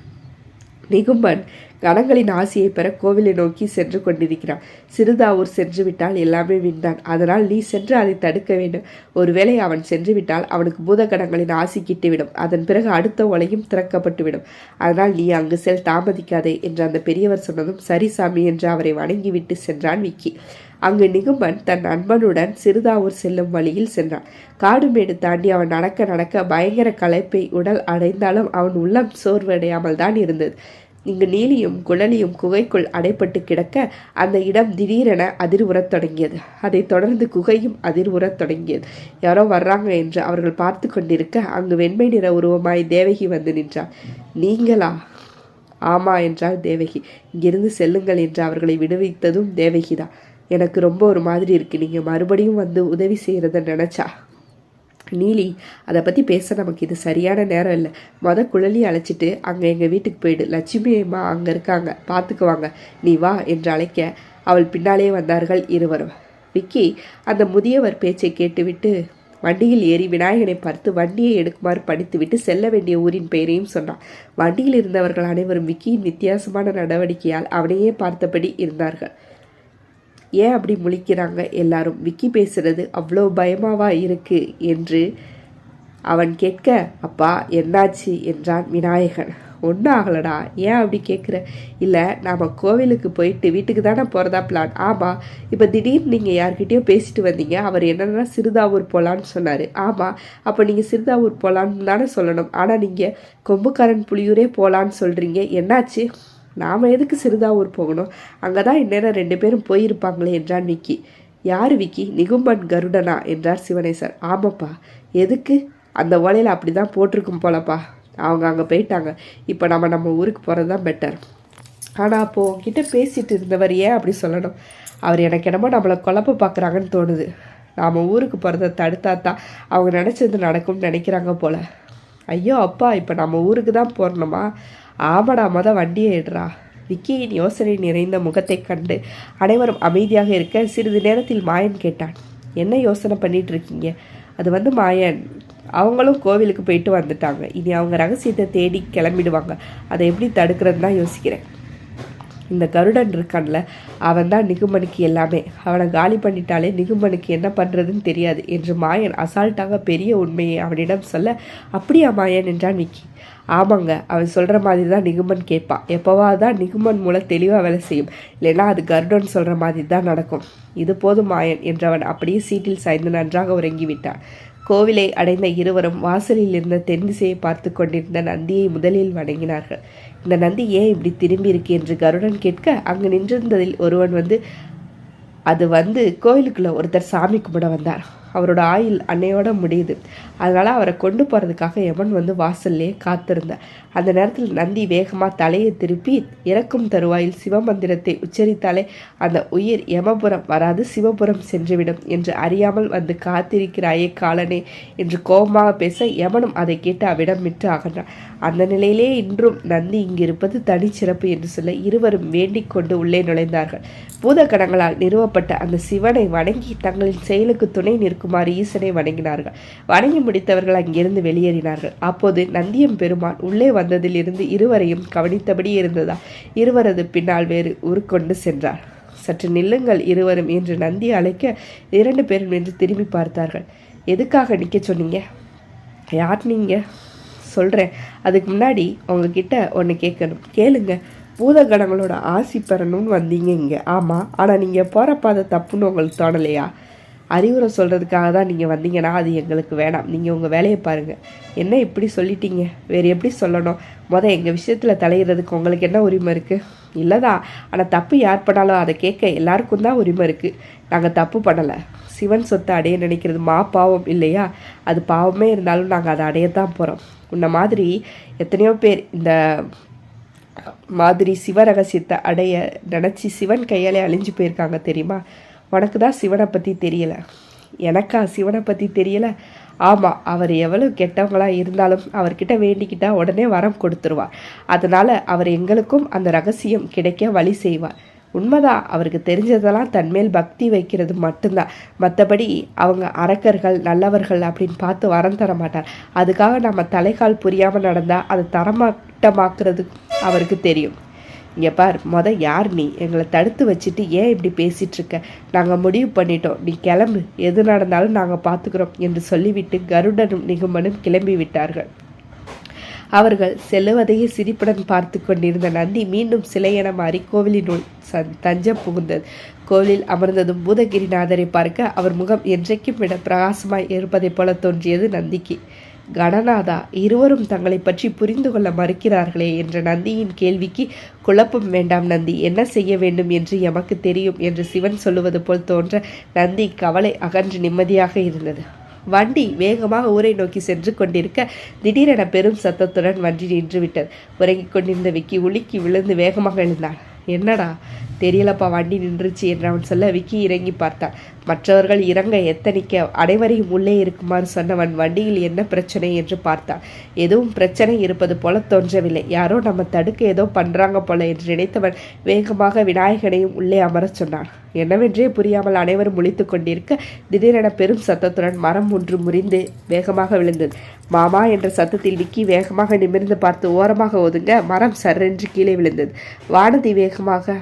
நிகும்பன் கணங்களின் ஆசையை பெற கோவிலை நோக்கி சென்று கொண்டிருக்கிறான். சிறுதாவூர் சென்று விட்டால் எல்லாமே விண்தான். அதனால் நீ சென்று அதை தடுக்க வேண்டும். ஒருவேளை அவன் சென்று விட்டால் அவனுக்கு பூதகணங்களின் ஆசி கிட்டிவிடும். அதன் பிறகு அடுத்த ஒலையும் திறக்கப்பட்டுவிடும். அதனால் நீ அங்கு செல், தாமதிக்காதே என்று அந்த பெரியவர் சொன்னதும் சரி சாமி என்று அவரை வணங்கிவிட்டு சென்றான் விக்கி. அங்கு நிகும்பன் தன் நண்பனுடன் சிறுதாவூர் செல்லும் வழியில் சென்றான். காடுமேடு தாண்டி அவன் நடக்க நடக்க பயங்கர களைப்பை உடல் அடைந்தாலும் அவன் உள்ளம் சோர்வடையாமல் தான் இருந்தது. இங்கு நீலியும் குழலியும் குகைக்குள் அடைப்பட்டு கிடக்க அந்த இடம் திடீரென அதிர்வுறத் தொடங்கியது. அதைத் தொடர்ந்து குகையும் அதிர்வுறத் தொடங்கியது. யாரோ வர்றாங்க என்று அவர்கள் பார்த்து கொண்டிருக்க அங்கு வெண்மை நிற உருவமாய் தேவகி வந்து நின்றாள். நீங்களா? ஆமா என்றாள் தேவகி. இங்கிருந்து செல்லுங்கள் என்று அவர்களை விடுவித்ததும் தேவகிதான். எனக்கு ரொம்ப ஒரு மாதிரி இருக்கு, நீங்கள் மறுபடியும் வந்து உதவி செய்கிறத நினச்சா நீலி, அதை பற்றி பேச நமக்கு இது சரியான நேரம் இல்லை. குழலி அழைச்சிட்டு அங்கே எங்கள் வீட்டுக்கு போயிடு. லட்சுமி அம்மா அங்கே இருக்காங்க, பார்த்துக்குவாங்க. நீ வா என்று அழைக்க அவள் பின்னாலே வந்தார்கள் இருவரும். விக்கி அந்த முதியவர் பேச்சை கேட்டுவிட்டு வண்டியில் ஏறி விநாயகனை பார்த்து வண்டியை எடுக்குமாறு படித்துவிட்டு செல்ல வேண்டிய ஊரின் பெயரையும் சொன்னான். வண்டியில் இருந்தவர்கள் அனைவரும் விக்கியின் வித்தியாசமான நடவடிக்கையால் அவனையே பார்த்தபடி இருந்தார்கள். ஏன் அப்படி முழிக்கிறாங்க எல்லாரும்? விக்கி பேசுறது அவ்வளோ பயமாவா இருக்கு என்று அவன் கேட்க, அப்பா என்னாச்சு என்றான் விநாயகன். ஒன்றும் ஆகலடா, ஏன் அப்படி கேட்குற? இல்லை, நாம் கோவிலுக்கு போயிட்டு வீட்டுக்கு தானே போகிறதா பிளான். ஆமாம், இப்போ திடீர்னு நீங்கள் யார்கிட்டயோ பேசிட்டு வந்தீங்க. அவர் என்னென்னா சிறுதாவூர் போகலான்னு சொன்னார். ஆமாம், அப்போ நீங்கள் சிறுதாவூர் போகலான்னு தானே சொல்லணும். ஆனால் நீங்கள் கொம்புக்காரன் புலியூரே போகலான்னு சொல்கிறீங்க. என்னாச்சு? நாம் எதுக்கு சிறுதாவூர் போகணும்? அங்கே தான் இந்நேரம் 2 பேரும் போயிருப்பாங்களே என்றான் விக்கி. யார் விக்கி? நிகும்பன் கருடனா என்றார் சிவனேசர். ஆமாப்பா, எதுக்கு? அந்த ஓலையில் அப்படி தான் போட்டிருக்கும் போலப்பா. அவங்க அங்கே போயிட்டாங்க. இப்போ நம்ம ஊருக்கு போகிறது தான் பெட்டர். ஆனால் அப்போது உங்ககிட்ட பேசிகிட்டு இருந்தவர் ஏன் அப்படி சொல்லணும்? அவர் எனக்கு என்னமோ நம்மளை குழப்ப பார்க்குறாங்கன்னு தோணுது. நாம் ஊருக்கு போகிறத தடுத்தா தான் அவங்க நினச்சது நடக்கும்னு நினைக்கிறாங்க போல். ஐயோ அப்பா, இப்போ நம்ம ஊருக்கு தான் போடணுமா? ஆமாடா, வண்டியை எடுறா. விக்கியின் யோசனை நிறைந்த முகத்தை கண்டு அனைவரும் அமைதியாக இருக்க சிறிது நேரத்தில் மாயன் கேட்டான், என்ன யோசனை பண்ணிட்டு இருக்கீங்க? அது மாயன், அவங்களும் கோவிலுக்கு போயிட்டு வந்துட்டாங்க. இனி அவங்க ரகசியத்தை தேடி கிளம்பிடுவாங்க. அதை எப்படி தடுக்கிறதுன்னு தான் யோசிக்கிறேன். இந்த கருடன் இருக்கான்ல, அவன் தான் நிகுமனுக்கு எல்லாமே. அவனை காலி பண்ணிட்டாலே நிகுமனுக்கு என்ன பண்ணுறதுன்னு தெரியாது என்று மாயன் அசால்ட்டாக பெரிய உண்மையை அவனிடம் சொல்ல, அப்படியா மாயன் என்றான் விக்கி. ஆமாங்க, அவன் சொல்கிற மாதிரி தான் நிகுமன் கேட்பான். எப்போவாது தான் நிகுமன் மூலம் தெளிவாக வேலை செய்யும். இல்லைன்னா அது கருடன் சொல்கிற மாதிரி தான் நடக்கும். இது போதும் மாயன் என்றவன் அப்படியே சீட்டில் சாய்ந்து நன்றாக உறங்கிவிட்டான். கோவிலை அடைந்த இருவரும் வாசலில் இருந்த தென் திசையை பார்த்து கொண்டிருந்த நந்தியை முதலில் வணங்கினார்கள். இந்த நந்தி ஏன் இப்படி திரும்பி இருக்கு என்று கருடன் கேட்க, அங்கு நின்றிருந்ததில் ஒருவன் அது கோவிலுக்குள்ள ஒருத்தர் சாமி கும்பிட வந்தார். அவரோட ஆயுள் அன்னையோட முடியுது. அதனால் அவரை கொண்டு போகிறதுக்காக யமன் வாசல்லே காத்திருந்தார். அந்த நேரத்தில் நந்தி வேகமாக தலையை திருப்பி இறக்கும் தருவாயில் சிவமந்திரத்தை உச்சரித்தாலே அந்த உயிர் யமபுரம் வராது, சிவபுரம் சென்றுவிடும் என்று அறியாமல் காத்திருக்கிறாயே காலனே என்று கோபமாக பேச, யமனும் அதை கேட்டு அவ்விடம் விட்டு அகன்றான். அந்த நிலையிலே இன்றும் நந்தி இங்கிருப்பது தனிச்சிறப்பு என்று சொல்ல இருவரும் வேண்டிக் கொண்டு உள்ளே நுழைந்தார்கள். பூதகணங்களால் நிறுவப்பட்ட அந்த சிவனை வணங்கி தங்களின் செயலுக்கு துணை நிற்குமாறு ஈசனை வணங்கினார்கள். வணங்கி முடித்தவர்கள் அங்கிருந்து வெளியேறினார்கள். அப்போது நந்தியம் பெருமான் உள்ளே வந்ததிலிருந்து இருவரையும் கவனித்தபடி இருந்ததா இருவரது பின்னால் வேறு உருக்கொண்டு சென்றார். சற்று நில்லுங்கள் இருவரும் என்று நந்தி அழைக்க 2 பேரும் என்று திரும்பி பார்த்தார்கள். எதுக்காக நிற்க சொன்னீங்க? யார் நீங்கள்? சொல்கிறேன். அதுக்கு முன்னாடி உங்ககிட்ட ஒன்று கேட்கணும். கேளுங்க. பூதகணங்களோட ஆசி பெறணும்னு வந்தீங்க இங்கே. ஆமாம், ஆனால் நீங்கள் போகிற பாதை தப்புன்னு உங்களுக்கு தோணலையா? அறிவுரை சொல்கிறதுக்காக தான் நீங்கள் வந்தீங்கன்னா அது எங்களுக்கு வேணாம். நீங்கள் உங்கள் வேலையை பாருங்கள். என்ன இப்படி சொல்லிட்டீங்க? வேறு எப்படி சொல்லணும்? எங்கள் விஷயத்தில் தலையிறதுக்கு உங்களுக்கு என்ன உரிமை இருக்குது? இல்லைதான், ஆனால் தப்பு யார் பண்ணாலும் அதை கேட்க எல்லாருக்கும் தான் உரிமை இருக்குது. நாங்கள் தப்பு பண்ணலை. சிவன் சொத்தை அடைய நினைக்கிறது பாவம் இல்லையா? அது பாவமே இருந்தாலும் நாங்கள் அதை அடையத்தான் போகிறோம். உன்ன மாதிரி எத்தனையோ பேர் இந்த மாதிரி சிவ ரகசியத்தை அடைய நினச்சி சிவன் கையாலே அழிஞ்சு போயிருக்காங்க தெரியுமா? உனக்கு தான் சிவனை பற்றி தெரியலை. எனக்கா சிவனை பற்றி தெரியலை? ஆமாம், அவர் எவ்வளவு கெட்டவங்களாக இருந்தாலும் அவர்கிட்ட வேண்டிக்கிட்டால் உடனே வரம் கொடுத்துருவார். அதனால் அவர் எங்களுக்கும் அந்த ரகசியம் கிடைக்க வழி செய்வார். உண்மைதான், அவருக்கு தெரிஞ்சதெல்லாம் தன்மேல் பக்தி வைக்கிறது மட்டும்தான். மற்றபடி அவங்க அரக்கர்கள் நல்லவர்கள் அப்படின்னு பார்த்து வரம் தர மாட்டார். அதுக்காக நம்ம தலைகால் புரியாமல் நடந்தால் அதை தரமாட்டமாக்குறது அவருக்கு தெரியும். இங்கே பார், யார் நீ? எங்களை தடுத்து வச்சுட்டு ஏன் இப்படி பேசிகிட்ருக்க? நாங்கள் முடிவு பண்ணிட்டோம், நீ கிளம்பு, எது நடந்தாலும் நாங்கள் பார்த்துக்குறோம் என்று சொல்லிவிட்டு கருடனும் நிகுமனும் கிளம்பி விட்டார்கள். அவர்கள் செல்லுவதையே சிரிப்புடன் பார்த்து கொண்டிருந்த நந்தி மீண்டும் சிலையென மாறி கோவிலினுள் தஞ்சம் புகுந்தது. கோவிலில் அமர்ந்ததும் பூதகிரிநாதரை பார்க்க அவர் முகம் என்றைக்கும் விட பிரகாசமாய் இருப்பதைப் போல தோன்றியது நந்திக்கு. கணநாதா, இருவரும் தங்களை பற்றி புரிந்து கொள்ள மறுக்கிறார்களே என்ற நந்தியின் கேள்விக்கு, குழப்பம் வேண்டாம் நந்தி, என்ன செய்ய வேண்டும் என்று எமக்கு தெரியும் என்று சிவன் சொல்லுவது போல் தோன்ற நந்தி கவலை அகன்று நிம்மதியாக இருந்தது. வண்டி வேகமாக ஊரை நோக்கி சென்று கொண்டிருக்க திடீரென பெரும் சத்தத்துடன் வண்டி நின்று விட்டது. உறங்கிக் கொண்டிருந்த விக்கி உலுக்கி விழுந்து வேகமாக எழுந்தான். என்னடா? தெரியலப்பா, வண்டி நின்றுச்சு என்று அவன் சொல்ல விக்கி இறங்கி பார்த்தான். மற்றவர்கள் இறங்க எத்தனிக்க அனைவரையும் உள்ளே இருக்குமாறு சொன்னவன் வண்டியில் என்ன பிரச்சனை என்று பார்த்தான். எதுவும் பிரச்சனை இருப்பது போல தோன்றவில்லை. யாரோ நம்ம தடுக்க ஏதோ பண்றாங்க போல என்று நினைத்தவன் வேகமாக விநாயகனையும் உள்ளே அமரச் சொன்னான். என்னவென்றே புரியாமல் அனைவரும் முழித்து கொண்டிருக்க திடீரென பெரும் சத்தத்துடன் மரம் ஒன்று முறிந்து வேகமாக விழுந்தது. மாமா என்ற சத்தத்தில் விக்கி வேகமாக நிமிர்ந்து பார்த்து ஓரமாக ஒதுங்க மரம் சர்ரென்று கீழே விழுந்தது. வானதி வேகமாக,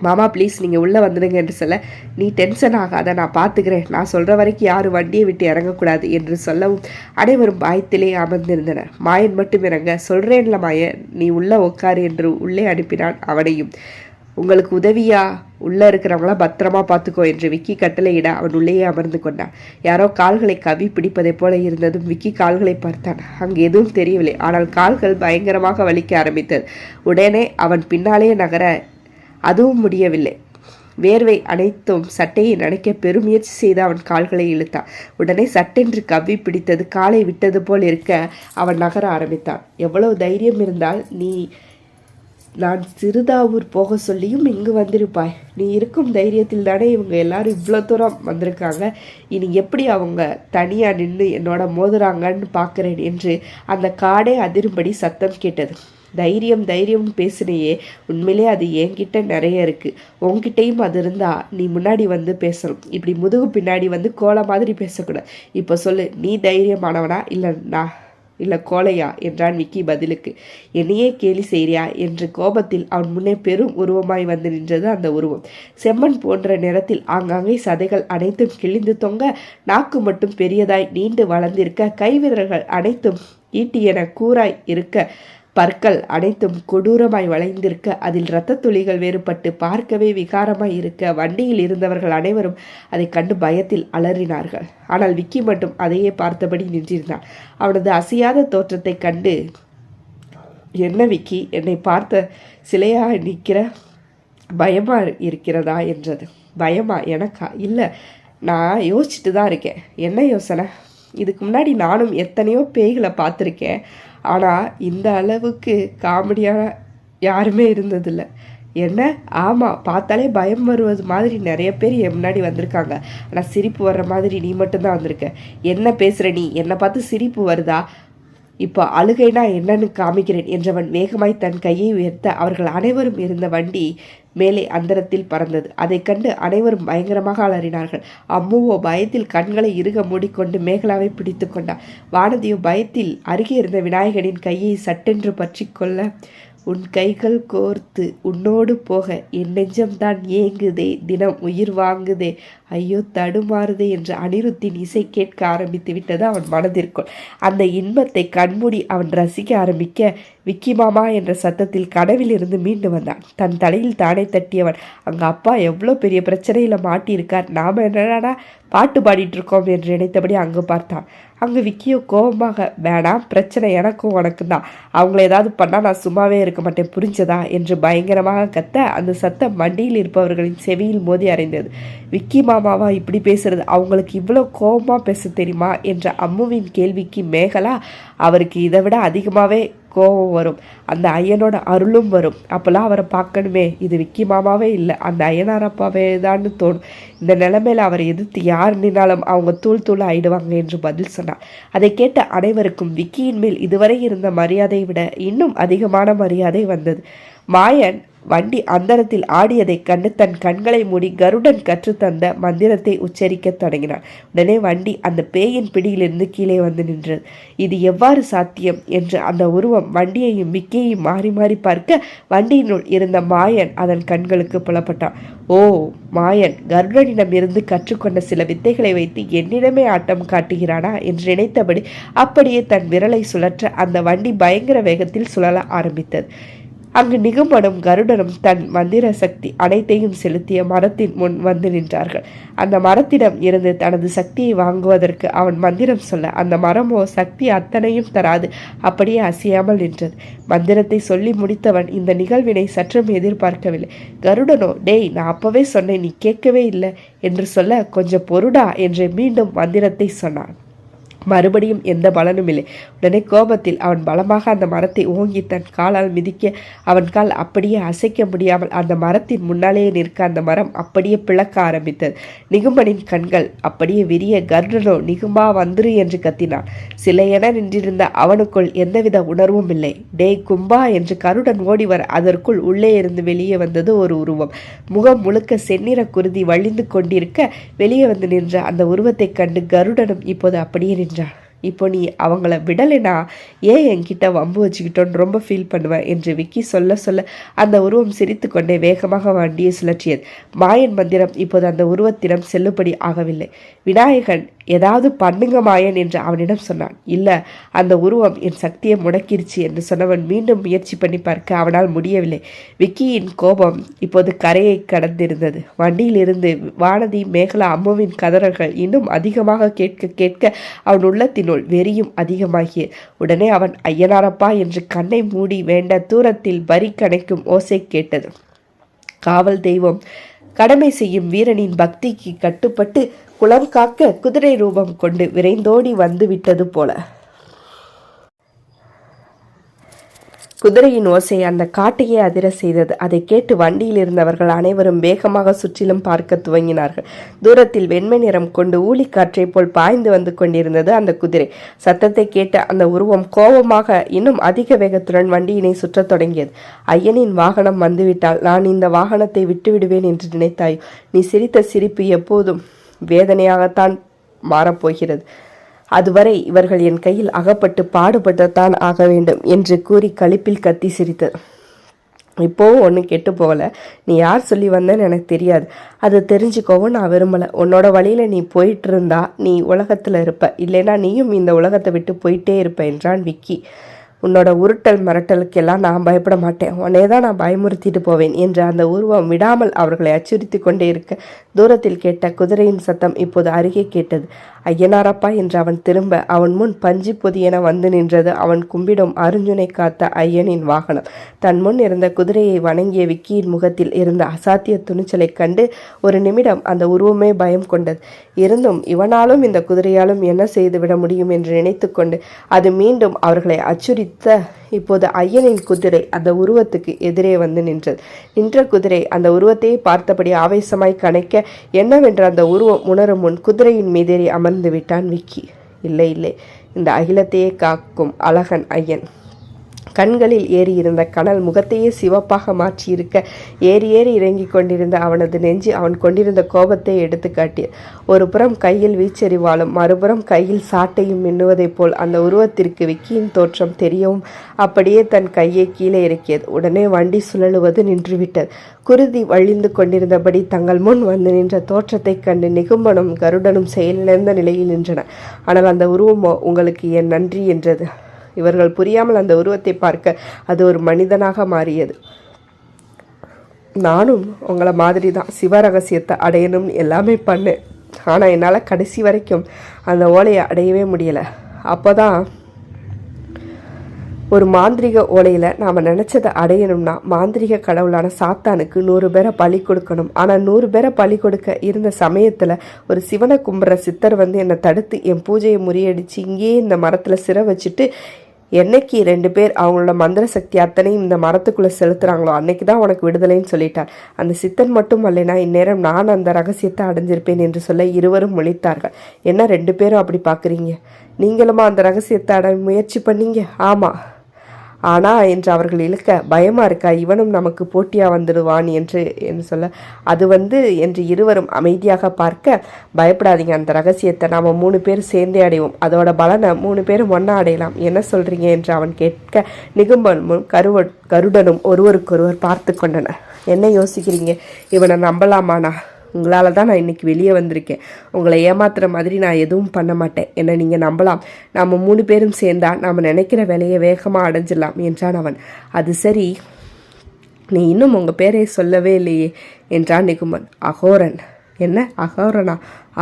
மாமா ப்ளீஸ் நீங்கள் உள்ளே வந்துடுங்க என்று சொல்ல, நீ டென்ஷன் ஆகாத, நான் பார்த்துக்கிறேன், நான் சொல்கிற வரைக்கும் யாரும் வண்டியை விட்டு இறங்கக்கூடாது என்று சொல்லவும் அனைவரும் பயத்திலே அமர்ந்திருந்தனர். மாயன் மட்டும் இறங்க, சொல்கிறேன்ல மாயன், நீ உள்ளே உட்காரு என்று உள்ளே அனுப்பினான் அவனையும். உங்களுக்கு உதவியா, உள்ளே இருக்கிறவங்கள பத்திரமா பார்த்துக்கோ என்று விக்கி கட்டளையிட அவன் உள்ளேயே அமர்ந்து கொண்டான். யாரோ கால்களை கவி பிடிப்பதைப் போல இருந்ததும் விக்கி கால்களை பார்த்தான். அங்கு எதுவும் தெரியவில்லை. ஆனால் கால்கள் பயங்கரமாக வலிக்க ஆரம்பித்தது. உடனே அவன் பின்னாலே நகர அதுவும் முடியவில்லை. வேர்வை அனைத்தும் சட்டையை நனைக்க பெருமுயற்சி செய்து அவன் கால்களை இழுத்தான். உடனே சட்டென்று கவ்வி பிடித்தது. காலை விட்டது போல் இருக்க அவன் நகர ஆரம்பித்தான். எவ்வளவு தைரியம் இருந்தால் நீ நான் சிறுதாவூர் போக சொல்லியும் இங்கு வந்திருப்பாய். நீ இருக்கும் தைரியத்தில் தானே இவங்க எல்லாரும் இவ்வளோ தூரம் வந்திருக்காங்க. இனி எப்படி அவங்க தனியாக நின்று என்னோட மோதுறாங்கன்னு பார்க்குறேன் என்று அந்த காடே அதிரும்படி சத்தம் கேட்டது. தைரியம் தைரியம்னு பேசுனையே, உண்மையிலே அது என்கிட்ட நிறைய இருக்குது. உன்கிட்டையும் அது இருந்தால் நீ முன்னாடி வந்து பேசணும். இப்படி முதுகு பின்னாடி வந்து கோலை மாதிரி பேசக்கூடாது. இப்போ சொல்லு, நீ தைரியமானவனா இல்லை கோலையா என்றான் விக்கி பதிலுக்கு. என்னையே கேலி செய்றியா என்று கோபத்தில் அவன் முன்னே பெரும் உருவமாய் வந்து நின்றது அந்த உருவம். செம்மண் போன்ற நிறத்தில் ஆங்காங்கே சதைகள் அனைத்தும் கிழிந்து தொங்க, நாக்கு மட்டும் பெரியதாய் நீண்டு வளர்ந்திருக்க, கைவிரல்கள் அனைத்தும் ஈட்டியென கூராய் இருக்க, பற்கள் அனைத்தும் கொடூரமாய் வளைந்திருக்க, அதில் இரத்த துளிகள் வேறுபட்டு பார்க்கவே விகாரமாய் இருக்க, வண்டியில் இருந்தவர்கள் அனைவரும் அதை கண்டு பயத்தில் அலறினார்கள். ஆனால் விக்கி மட்டும் அதையே பார்த்தபடி நின்றிருந்தான். அவனது அசையாத தோற்றத்தை கண்டு, என்ன விக்கி, என்னை பார்த்த சிலையாக நிற்கிற, பயமா இருக்கிறதா என்றது. பயமா? எனக்கா? இல்லை, நான் யோசிச்சுட்டு தான் இருக்கேன். என்ன யோசனை? இதுக்கு முன்னாடி நானும் எத்தனையோ பேய்களை பார்த்துருக்கேன். ஆனால் இந்த அளவுக்கு காமெடியாக யாருமே இருந்ததில்லை. என்ன? ஆமாம், பார்த்தாலே பயம் வருவது மாதிரி நிறைய பேர் என் முன்னாடி வந்திருக்காங்க. ஆனால் சிரிப்பு வர்ற மாதிரி நீ மட்டும்தான் வந்திருக்க. என்ன பேசுகிற நீ? என்னை பார்த்து சிரிப்பு வருதா? இப்போ அழுகைனா என்னன்னு காமிக்கிறேன் என்றவன் வேகமாய் தன் கையை உயர்த்த அவர்கள் அனைவரும் இருந்த வண்டி மேலே அந்தரத்தில் பறந்தது. அதை கண்டு அனைவரும் பயங்கரமாக அலறினார்கள். அம்முவோ பயத்தில் கண்களை இறுக மூடிக்கொண்டு மேகலாவை பிடித்து கொண்டார். வானதியோ பயத்தில் அருகே இருந்த விநாயகனின் கையை சட்டென்று பற்றி கொள்ள, உன் கைகள் கோர்த்து உன்னோடு போக என் நெஞ்சம்தான் ஏங்குதே, தினம் உயிர் வாங்குதே, ஐயோ தடுமாறுதே என்று அனிருத்தின் இசை கேட்க ஆரம்பித்து விட்டது அவன் மனதிற்குள். அந்த இன்பத்தை கண்மூடி அவன் ரசிக்க ஆரம்பிக்க, விக்கி மாமா என்ற சத்தத்தில் கனவிலிருந்து மீண்டு வந்தான். தன் தலையில் தானே தட்டியவன், அங்கே அப்பா எவ்வளோ பெரிய பிரச்சனையில் மாட்டியிருக்கார், நாம் என்னடா பாட்டு பாடிட்டு இருக்கோம் என்று நினைத்தபடி அங்கு பார்த்தான். அங்கே விக்கியோ கோபமாக, வேணாம், பிரச்சனை எனக்கும் உனக்கு தான், அவங்கள ஏதாவது பண்ணால் நான் சும்மாவே இருக்க மாட்டேன், புரிஞ்சதா என்று பயங்கரமாக கத்த அந்த சத்தம் வண்டியில் இருப்பவர்களின் செவியில் மோதி அறைந்தது. விக்கி மாமாவா இப்படி பேசுறது? அவங்களுக்கு இவ்வளோ கோபமாக பேச தெரியுமா என்ற அம்முவின் கேள்விக்கு மேகலா, அவருக்கு இதை விட அதிகமாகவே கோபம் வரும், அந்த ஐயனோட அருளும் வரும், அப்போல்லாம் அவரை பார்க்கணுமே, இது விக்கி மாமாவே இல்லை, அந்த ஐயனாரப்பாவே தான்னு தோணும், இந்த நிலைமையில் அவரை எதிர்த்து யார் நின்னாலும் அவங்க தூள் தூள் ஆயிடுவாங்க என்று பதில் சொன்னார். அதை கேட்ட அனைவருக்கும் விக்கியின் மேல் இதுவரை இருந்த மரியாதையை விட இன்னும் அதிகமான மரியாதை வந்தது. மாயன் வண்டி அந்தரத்தில் ஆடியதைக் கண்டு தன் கண்களை மூடி கருடன் கற்றுத்தந்த மந்திரத்தை உச்சரிக்க தொடங்கினான். உடனே வண்டி அந்த பேயின் பிடியிலிருந்து கீழே வந்து நின்றது. இது எவ்வாறு சாத்தியம் என்று அந்த உருவம் வண்டியையும் விக்கியையும் மாறி மாறி பார்க்க, வண்டியினுள் இருந்த மாயன் அதன் கண்களுக்கு புலப்பட்டான். ஓ, மாயன் கருடனிடம் இருந்து கற்றுக்கொண்ட சில வித்தைகளை வைத்து என்னிடமே ஆட்டம் காட்டுகிறானா என்று நினைத்தபடி அப்படியே தன் விரலை சுழற்ற அந்த வண்டி பயங்கர வேகத்தில் சுழல ஆரம்பித்தது. அங்கு நிகும்பனும் கருடனும் தன் மந்திர சக்தி அனைத்தையும் செலுத்திய மரத்தின் முன் வந்து நின்றார்கள். அந்த மரத்திடம் இருந்து தனது சக்தியை வாங்குவதற்கு அவன் மந்திரம் சொல்ல, அந்த மரமோ சக்தி அத்தனையும் தராது, அப்படியே அசையாமல் நின்றது. மந்திரத்தை சொல்லி முடித்தவன் இந்த நிகழ்வினை சற்றும் எதிர்பார்க்கவில்லை. கருடனோ, டேய், நான் அப்பவே சொன்னேன், நீ கேட்கவே இல்லை என்று சொல்ல, கொஞ்சம் பொருடா என்று மீண்டும் மந்திரத்தை சொன்னான். மறுபடியும் எந்த பலனும் இல்லை. உடனே கோபத்தில் அவன் பலமாக அந்த மரத்தை ஓங்கி தன் காலால் மிதிக்க அவன் கால் அப்படியே அசைக்க முடியாமல் அந்த மரத்தின் முன்னாலேயே நிற்க அந்த மரம் அப்படியே பிளக்க ஆரம்பித்தது. நிகும்பனின் கண்கள் அப்படியே விரிய கருடனோ நிகும்பா வந்துரு என்று கத்தினான். சிலையென நின்றிருந்த அவனுக்குள் எந்தவித உணர்வும் இல்லை. டே கும்பா என்று கருடன் ஓடிவர் அதற்குள் உள்ளே இருந்து வெளியே வந்தது ஒரு உருவம். முகம் முழுக்க செந்நிற குருதி வழிந்து கொண்டிருக்க வெளியே வந்து நின்ற அந்த உருவத்தை கண்டு கருடனும் இப்போது அப்படியே நின்றான். இப்போ நீ அவங்கள விடலைனா ஏன் என்கிட்ட வம்பு வச்சுக்கிட்டோன்னு ரொம்ப ஃபீல் பண்ணுவேன் என்று விக்கி சொல்ல சொல்ல அந்த உருவம் சிரித்து கொண்டே வேகமாக வண்டியை சுழற்றியது. மாயன் மந்திரம் இப்போது அந்த உருவத்திடம் செல்லுபடி ஆகவில்லை. விநாயகன் ஏதாவது பண்ணுங்க மாயன் என்று அவனிடம் சொன்னான். இல்லை, அந்த உருவம் என் சக்தியை முடக்கிருச்சு என்று சொன்னவன் மீண்டும் முயற்சி பண்ணி பார்க்க அவனால் முடியவில்லை. விக்கியின் கோபம் இப்போது கரையை கடந்திருந்தது. வண்டியிலிருந்து வானதி, மேகலா, அம்முவின் கதறல்கள் இன்னும் அதிகமாக கேட்க கேட்க அவன் உள்ளத்தினுள் வெறியும் அதிகமாகிய உடனே அவன் ஐயனாரப்பா என்று கண்ணை மூடி வேண்ட தூரத்தில் வரி கணைக்கும் ஓசை கேட்டது. காவல் தெய்வம் கடமை செய்யும் வீரனின் பக்திக்கு கட்டுப்பட்டு குளம் காக்க குதிரை ரூபம் கொண்டு விரைந்தோடி வந்து விட்டது போல. குதிரையின் ஓசை அந்த காட்டையே அதிர செய்தது. அதை கேட்டு வண்டியில் இருந்தவர்கள் அனைவரும் வேகமாக சுற்றிலும் பார்க்க துவங்கினார்கள். தூரத்தில் வெண்மை நிறம் கொண்டு ஊழிக்காற்றை போல் பாய்ந்து வந்து கொண்டிருந்தது அந்த குதிரை. சத்தத்தை கேட்ட அந்த உருவம் கோபமாக இன்னும் அதிக வேகத்துடன் வண்டியினை சுற்றத் தொடங்கியது. ஐயனின் வாகனம் வந்துவிட்டால் நான் இந்த வாகனத்தை விட்டுவிடுவேன் என்று நினைத்தாய். நீ சிரித்த சிரிப்பு எப்போதும் வேதனையாகத்தான் மாறப்போகிறது. அதுவரை இவர்கள் என் கையில் அகப்பட்டு பாடுபட்டுத்தான் ஆக வேண்டும் என்று கூறி களிப்பில் கத்தி சிரித்தது. இப்போவும் ஒன்றும் கெட்டு போகலை. நீ யார் சொல்லி வந்தேன்னு எனக்கு தெரியாது. அது தெரிஞ்சுக்கவும் நான் விரும்பலை. உன்னோட வழியில் நீ போயிட்டு இருந்தா நீ உலகத்தில் இருப்ப, இல்லைன்னா நீயும் இந்த உலகத்தை விட்டு போயிட்டே இருப்ப என்றான் விக்கி. உன்னோட உருட்டல் மிரட்டலுக்கெல்லாம் நான் பயப்பட மாட்டேன், உன்னே தான் நான் பயமுறுத்திட்டு போவேன் என்று அந்த உருவம் விடாமல் அவர்களை அச்சுறுத்தி கொண்டே இருக்க தூரத்தில் கேட்ட குதிரையின் சத்தம் இப்போது அருகே கேட்டது. ஐயனாரப்பா என்று அவன் திரும்ப அவன் முன் பஞ்சு பொதியென வந்து நின்றது அவன் கும்பிடும் அருஞ்சுனை காத்த ஐயனின் வாகனம். தன் முன் இருந்த குதிரையை வணங்கிய விக்கியின் முகத்தில் இருந்த அசாத்திய துணிச்சலை கண்டு ஒரு நிமிடம் அந்த உருவமே பயம் கொண்டது. இருந்தும் இவனாலும் இந்த குதிரையாலும் என்ன செய்துவிட முடியும் என்று நினைத்து கொண்டு அது மீண்டும் அவர்களை அச்சுறுத்த இப்போது ஐயனின் குதிரை அந்த உருவத்துக்கு எதிரே வந்து நின்றது. நின்ற குதிரை அந்த உருவத்தையே பார்த்தபடி ஆவேசமாய் கணைக்க என்னவென்று அந்த உருவம் உணரும் முன் குதிரையின் மீதேறி அமர்ந்து விட்டான் விக்கி. இல்லை இல்லை, இந்த அகிலத்தையே காக்கும் அழகன் ஐயன். கண்களில் ஏறி இருந்த கனல் முகத்தையே சிவப்பாக மாற்றியிருக்க ஏறி ஏறி இறங்கி கொண்டிருந்த அவனது நெஞ்சு அவன் கொண்டிருந்த கோபத்தை எடுத்து காட்டியது. ஒரு புறம் கையில் வீச்செறிவாலும் மறுபுறம் கையில் சாட்டையும் மின்னுவதைப் போல் அந்த உருவத்திற்கு விக்கியின் தோற்றம் தெரியவும் அப்படியே தன் கையை கீழே இறக்கியது. உடனே வண்டி சுழலுவது நின்றுவிட்டது. குருதி வழிந்து கொண்டிருந்தபடி தங்கள் முன் வந்து நின்ற தோற்றத்தை கண்டு நிகும்பனும் கருடனும் செயலிழந்த நிலையில் நின்றன. ஆனால் அந்த உருவமோ உங்களுக்கு என் நன்றி என்றது. இவர்கள் புரியாமல் அந்த உருவத்தை பார்க்க அது ஒரு மனிதனாக மாறியது. நானும் உங்களை மாதிரி தான் சிவ ரகசியத்தை அடையணும்னு எல்லாமே பண்ணேன். ஆனால் என்னால் கடைசி வரைக்கும் அந்த ஓலையை அடையவே முடியலை. அப்போ தான் ஒரு மாந்திரிக ஓலையில் நாம் நினச்சதை அடையணும்னா மாந்திரிக கடவுளான சாத்தானுக்கு 100 பேரை பலி கொடுக்கணும். ஆனால் 100 பேரை பலி கொடுக்க இருந்த சமயத்தில் ஒரு சிவனை கும்பிட்ற சித்தர் வந்து என்னை தடுத்து என் பூஜையை முறியடித்து இங்கேயே இந்த மரத்தில் சிறை வச்சுட்டு என்னைக்கு 2 பேர் அவங்களோட மந்திர சக்தி அத்தனையும் இந்த மரத்துக்குள்ளே செலுத்துகிறாங்களோ அன்னைக்கு தான் உனக்கு விடுதலைன்னு சொல்லிட்டார். அந்த சித்தன் மட்டும் அல்லைனா இந்நேரம் நான் அந்த ரகசியத்தை அடைஞ்சிருப்பேன் என்று சொல்ல இருவரும் முழித்தார்கள். என்ன 2 பேரும் அப்படி பார்க்குறீங்க? நீங்களுமா அந்த ரகசியத்தை அடைய முயற்சி பண்ணீங்க? ஆமாம். ஆனால் என்று அவர்கள் இழுக்க பயமாக இருக்கா, இவனும் நமக்கு போட்டியாக வந்துடுவான் என்று சொல்ல அது என்று இருவரும் அமைதியாக பார்க்க பயப்படாதீங்க, அந்த ரகசியத்தை நாம் 3 பேர் சேர்ந்தே அடைவோம், அதோட பலனை 3 பேரும் ஒன்றா அடையலாம், என்ன சொல்கிறீங்க என்று அவன் கேட்க நிகும்பனும் கருடனும் ஒருவருக்கொருவர் பார்த்து கொண்டனர். என்ன யோசிக்கிறீங்க? இவனை நம்பலாமாண்ணா? உங்களால் தான் நான் இன்றைக்கி வெளியே வந்திருக்கேன். உங்களை ஏமாத்துகிற மாதிரி நான் எதுவும் பண்ண மாட்டேன். என்னை நீங்கள் நம்பலாம். நாம் 3 பேரும் சேர்ந்தால் நாம் நினைக்கிற வேலையை வேகமாக அடைஞ்சிடலாம் என்றான் அவன். அது சரி, நீ இன்னும் உங்கள் பேரை சொல்லவே இல்லையே என்றான் நிகுமன். அகோரன். என்ன அகோரனா?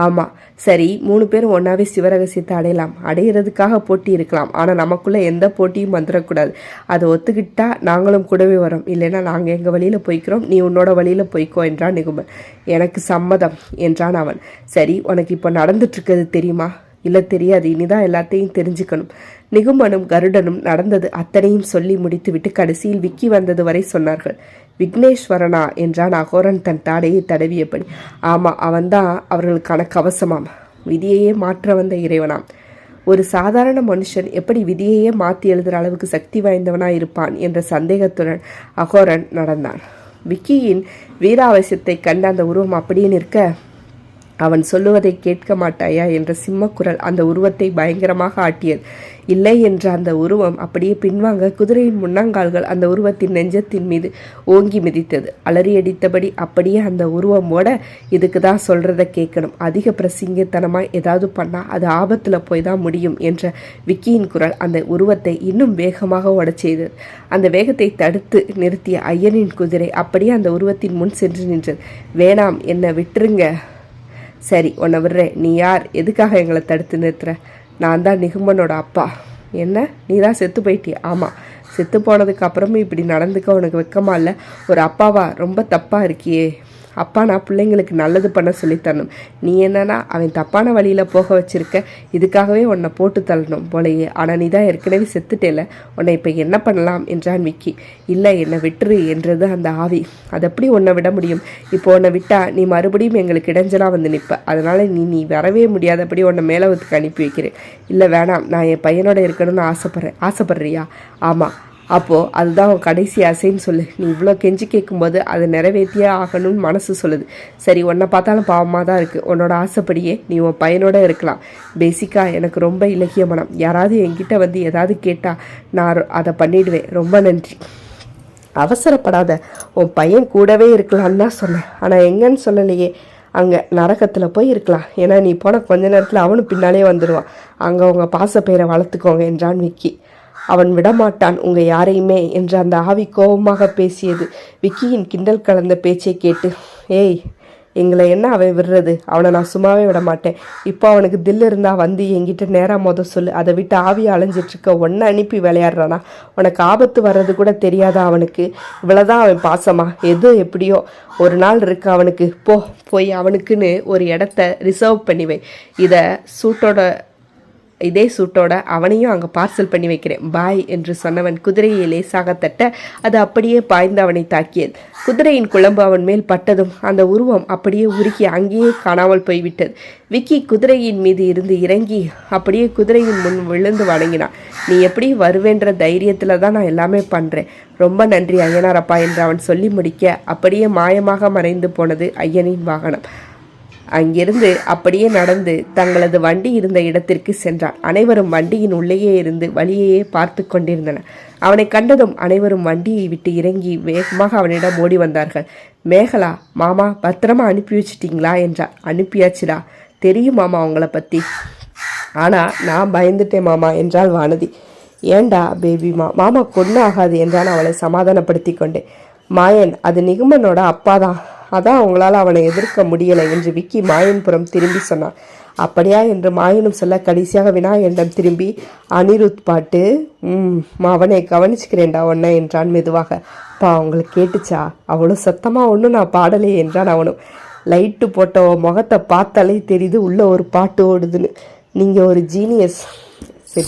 ஆமாம். சரி, 3 பேரும் ஒன்றாவே சிவரகசியத்தை அடையலாம். அடையிறதுக்காக போட்டி இருக்கலாம், ஆனால் நமக்குள்ளே எந்த போட்டியும் வந்துடக்கூடாது. அதை ஒத்துக்கிட்டா நாங்களும் கூடவே வரோம், இல்லைன்னா நாங்கள் எங்கள் வழியில் போய்க்கிறோம், நீ உன்னோட வழியில் போய்க்கோ என்றான் நிகுமன். எனக்கு சம்மதம் என்றான் அவன். சரி, உனக்கு இப்போ நடந்துட்டுருக்கிறது தெரியுமா? இல்லை தெரியாது, இனிதான் எல்லாத்தையும் தெரிஞ்சுக்கணும். நிகுமனும் கருடனும் நடந்தது அத்தனையும் சொல்லி முடித்துவிட்டு கடைசியில் விக்கி வந்தது வரை சொன்னார்கள். விக்னேஸ்வரனா என்றான் அகோரன் தன் தாடையை தடவியபடி. ஆமாம், அவன்தான் அவர்களுக்கான கவசமாம். விதியையே மாற்ற வந்த இறைவனாம். ஒரு சாதாரண மனுஷன் எப்படி விதியையே மாற்றி எழுதுகிற அளவுக்கு சக்தி வாய்ந்தவனாக இருப்பான் என்ற சந்தேகத்துடன் அகோரன் நடந்தான். விக்கியின் வீராவசியத்தை கண்ட அந்த உருவம் அப்படியே நிற்க, அவன் சொல்லுவதை கேட்க மாட்டாயா என்ற சிம்மக்குரல் அந்த உருவத்தை பயங்கரமாக ஆட்டியது. இல்லை என்ற அந்த உருவம் அப்படியே பின்வாங்க குதிரையின் முன்னங்கால்கள் அந்த உருவத்தின் நெஞ்சத்தின் மீது ஓங்கி மிதித்தது. அலறியடித்தபடி அப்படியே அந்த உருவம் ஓட, இதுக்கு தான் சொல்கிறத கேட்கணும், அதிக பிரசிங்கத்தனமாக ஏதாவது பண்ணால் அது ஆபத்தில் போய் தான் முடியும் என்ற விக்கியின் குரல் அந்த உருவத்தை இன்னும் வேகமாக ஓடச் செய்தது. அந்த வேகத்தை தடுத்து நிறுத்திய ஐயனின் குதிரை அப்படியே அந்த உருவத்தின் முன் சென்று நின்றது. வேணாம், என்னை விட்டுருங்க. சரி, உன்னை விடுறேன். நீ யார்? எதுக்காக எங்களை தடுத்து நிறுத்துற? நான் தான் நிகுமனோட அப்பா. என்ன, நீ தான் செத்து போயிட்டியா? ஆமாம், செத்து போனதுக்கு அப்புறமும் இப்படி நடந்துக்க உனக்கு வெக்கமா இல்லை? ஒரு அப்பாவா? ரொம்ப தப்பாக இருக்கியே. அப்பா, நான் பிள்ளைங்களுக்கு நல்லது பண்ண சொல்லித்தரணும். நீ என்னன்னா அவன் தப்பான வழியில் போக வச்சிருக்க. இதுக்காகவே உன்னை போட்டு தள்ளணும் போலையே. ஆனால் நீ தான் ஏற்கனவே செத்துட்டேல, உன்னை இப்போ என்ன பண்ணலாம் என்றான் விக்கி. இல்லை, என்னை விட்டுரு என்றது அந்த ஆவி. அது எப்படி உன்னை விட முடியும்? இப்போ உன்னை விட்டா நீ மறுபடியும் எங்களுக்கு இடைஞ்சலாக வந்து நிற்ப. அதனால் நீ வரவே முடியாதபடி உன்னை மேலவத்துக்கு அனுப்பி வைக்கிறேன். இல்லை வேணாம், நான் என் பையனோட இருக்கணும்னு ஆசைப்பட்றேன். ஆசைப்பட்றியா? ஆமாம். அப்போது அதுதான் உன் கடைசி ஆசைன்னு சொல்லு. நீ இவ்வளோ கெஞ்சி கேட்கும்போது அதை நிறைவேற்றியே ஆகணும்னு மனசு சொல்லுது. சரி, உன்னை பார்த்தாலும் பாவமாக தான் இருக்குது. உன்னோட ஆசைப்படியே நீ உன் பையனோட இருக்கலாம். பேசிக்காக எனக்கு ரொம்ப இலக்கிய மனம். யாராவது என்கிட்ட வந்து ஏதாவது கேட்டால் நான் அதை பண்ணிவிடுவேன். ரொம்ப நன்றி. அவசரப்படாத, உன் பையன் கூடவே இருக்கலான்னு தான் சொன்னேன். ஆனால் எங்கன்னு சொல்லலையே. அங்கே நரகத்தில் போய் இருக்கலாம். ஏன்னா நீ போன கொஞ்ச நேரத்தில் அவனும் பின்னாலே வந்துடுவான். அங்கே உங்கள் பாசப்பெயரை வளர்த்துக்கோங்க என்றான் விக்கி. அவன் விடமாட்டான் உங்கள் யாரையுமே என்று அந்த ஆவி கோபமாக பேசியது. விக்கியின் கிண்டல் கலந்த பேச்சை கேட்டு, ஏய், எங்களை என்ன அவன் விடுறது? அவனை நான் சும்மாவே விட மாட்டேன். இப்போ அவனுக்கு தில் இருந்தால் வந்து என்கிட்ட நேராக சொல்லு. அதை விட்டு ஆவியை அலைஞ்சிட்ருக்க ஒன்றை அனுப்பி விளையாடுறானா? உனக்கு ஆபத்து வர்றது கூட தெரியாதா அவனுக்கு? இவ்வளோதான் அவன் பாசமா? எது எப்படியோ ஒரு நாள் இருக்கு அவனுக்கு. போய் அவனுக்குன்னு ஒரு இடத்த ரிசர்வ் பண்ணிவை. இதே சூட்டோட அவனையும் அங்கே பார்சல் பண்ணி வைக்கிறேன். பாய் என்று சொன்னவன் குதிரையை லேசாக தட்ட அது அப்படியே பாய்ந்து அவனை தாக்கியது. குதிரையின் குழம்பு அவன் மேல் பட்டதும் அந்த உருவம் அப்படியே உருக்கி அங்கேயே காணாமல் போய்விட்டது. விக்கி குதிரையின் மீது இருந்து இறங்கி அப்படியே குதிரையின் முன் விழுந்து வணங்கினான். நீ எப்படி வருவேன்ற தைரியத்தில் தான் நான் எல்லாமே பண்ணுறேன். ரொம்ப நன்றி ஐயனாரப்பா என்று அவன் சொல்லி முடிக்க அப்படியே மாயமாக மறைந்து போனது ஐயனின் வாகனம். அங்கிருந்து அப்படியே நடந்து தங்களது வண்டி இருந்த இடத்திற்கு சென்றான். அனைவரும் வண்டியின் உள்ளேயே இருந்து வழியையே பார்த்து கொண்டிருந்தனர். அவனை கண்டதும் அனைவரும் வண்டியை விட்டு இறங்கி வேகமாக அவனிடம் ஓடி வந்தார்கள். மேகலா, மாமா பத்திரமா அனுப்பி வச்சிட்டிங்களா என்றார். அனுப்பியாச்சுடா, தெரியும் மாமா அவங்கள பற்றி. ஆனால் நான் பயந்துட்டேன் மாமா என்றாள் வானதி. ஏண்டா பேபி, மாமா கொண்டு ஆகாது என்றான் அவளை சமாதானப்படுத்தி கொண்டேன். மாயன், அது நிகுமனோட அப்பா தான், அதான் அவங்களால அவனை எதிர்க்க முடியலை என்று விக்கி மாயன்புறம் திரும்பி சொன்னான். அப்படியா என்று மாயனும் சொல்ல கடைசியாக விநாயகனிடம் திரும்பி, அனிருத் பாட்டு, அவனை கவனிச்சுக்கிறேன்டா ஒன்ன என்றான் மெதுவாக. அப்பா, அவங்களுக்கு கேட்டுச்சா? அவ்வளோ சத்தமாக ஒன்றும் நான் பாடலே என்றான் அவனும். லைட்டு போட்ட முகத்தை பார்த்தாலே தெரியுது உள்ள ஒரு பாட்டு ஓடுதுன்னு. நீங்கள் ஒரு ஜீனியஸ்.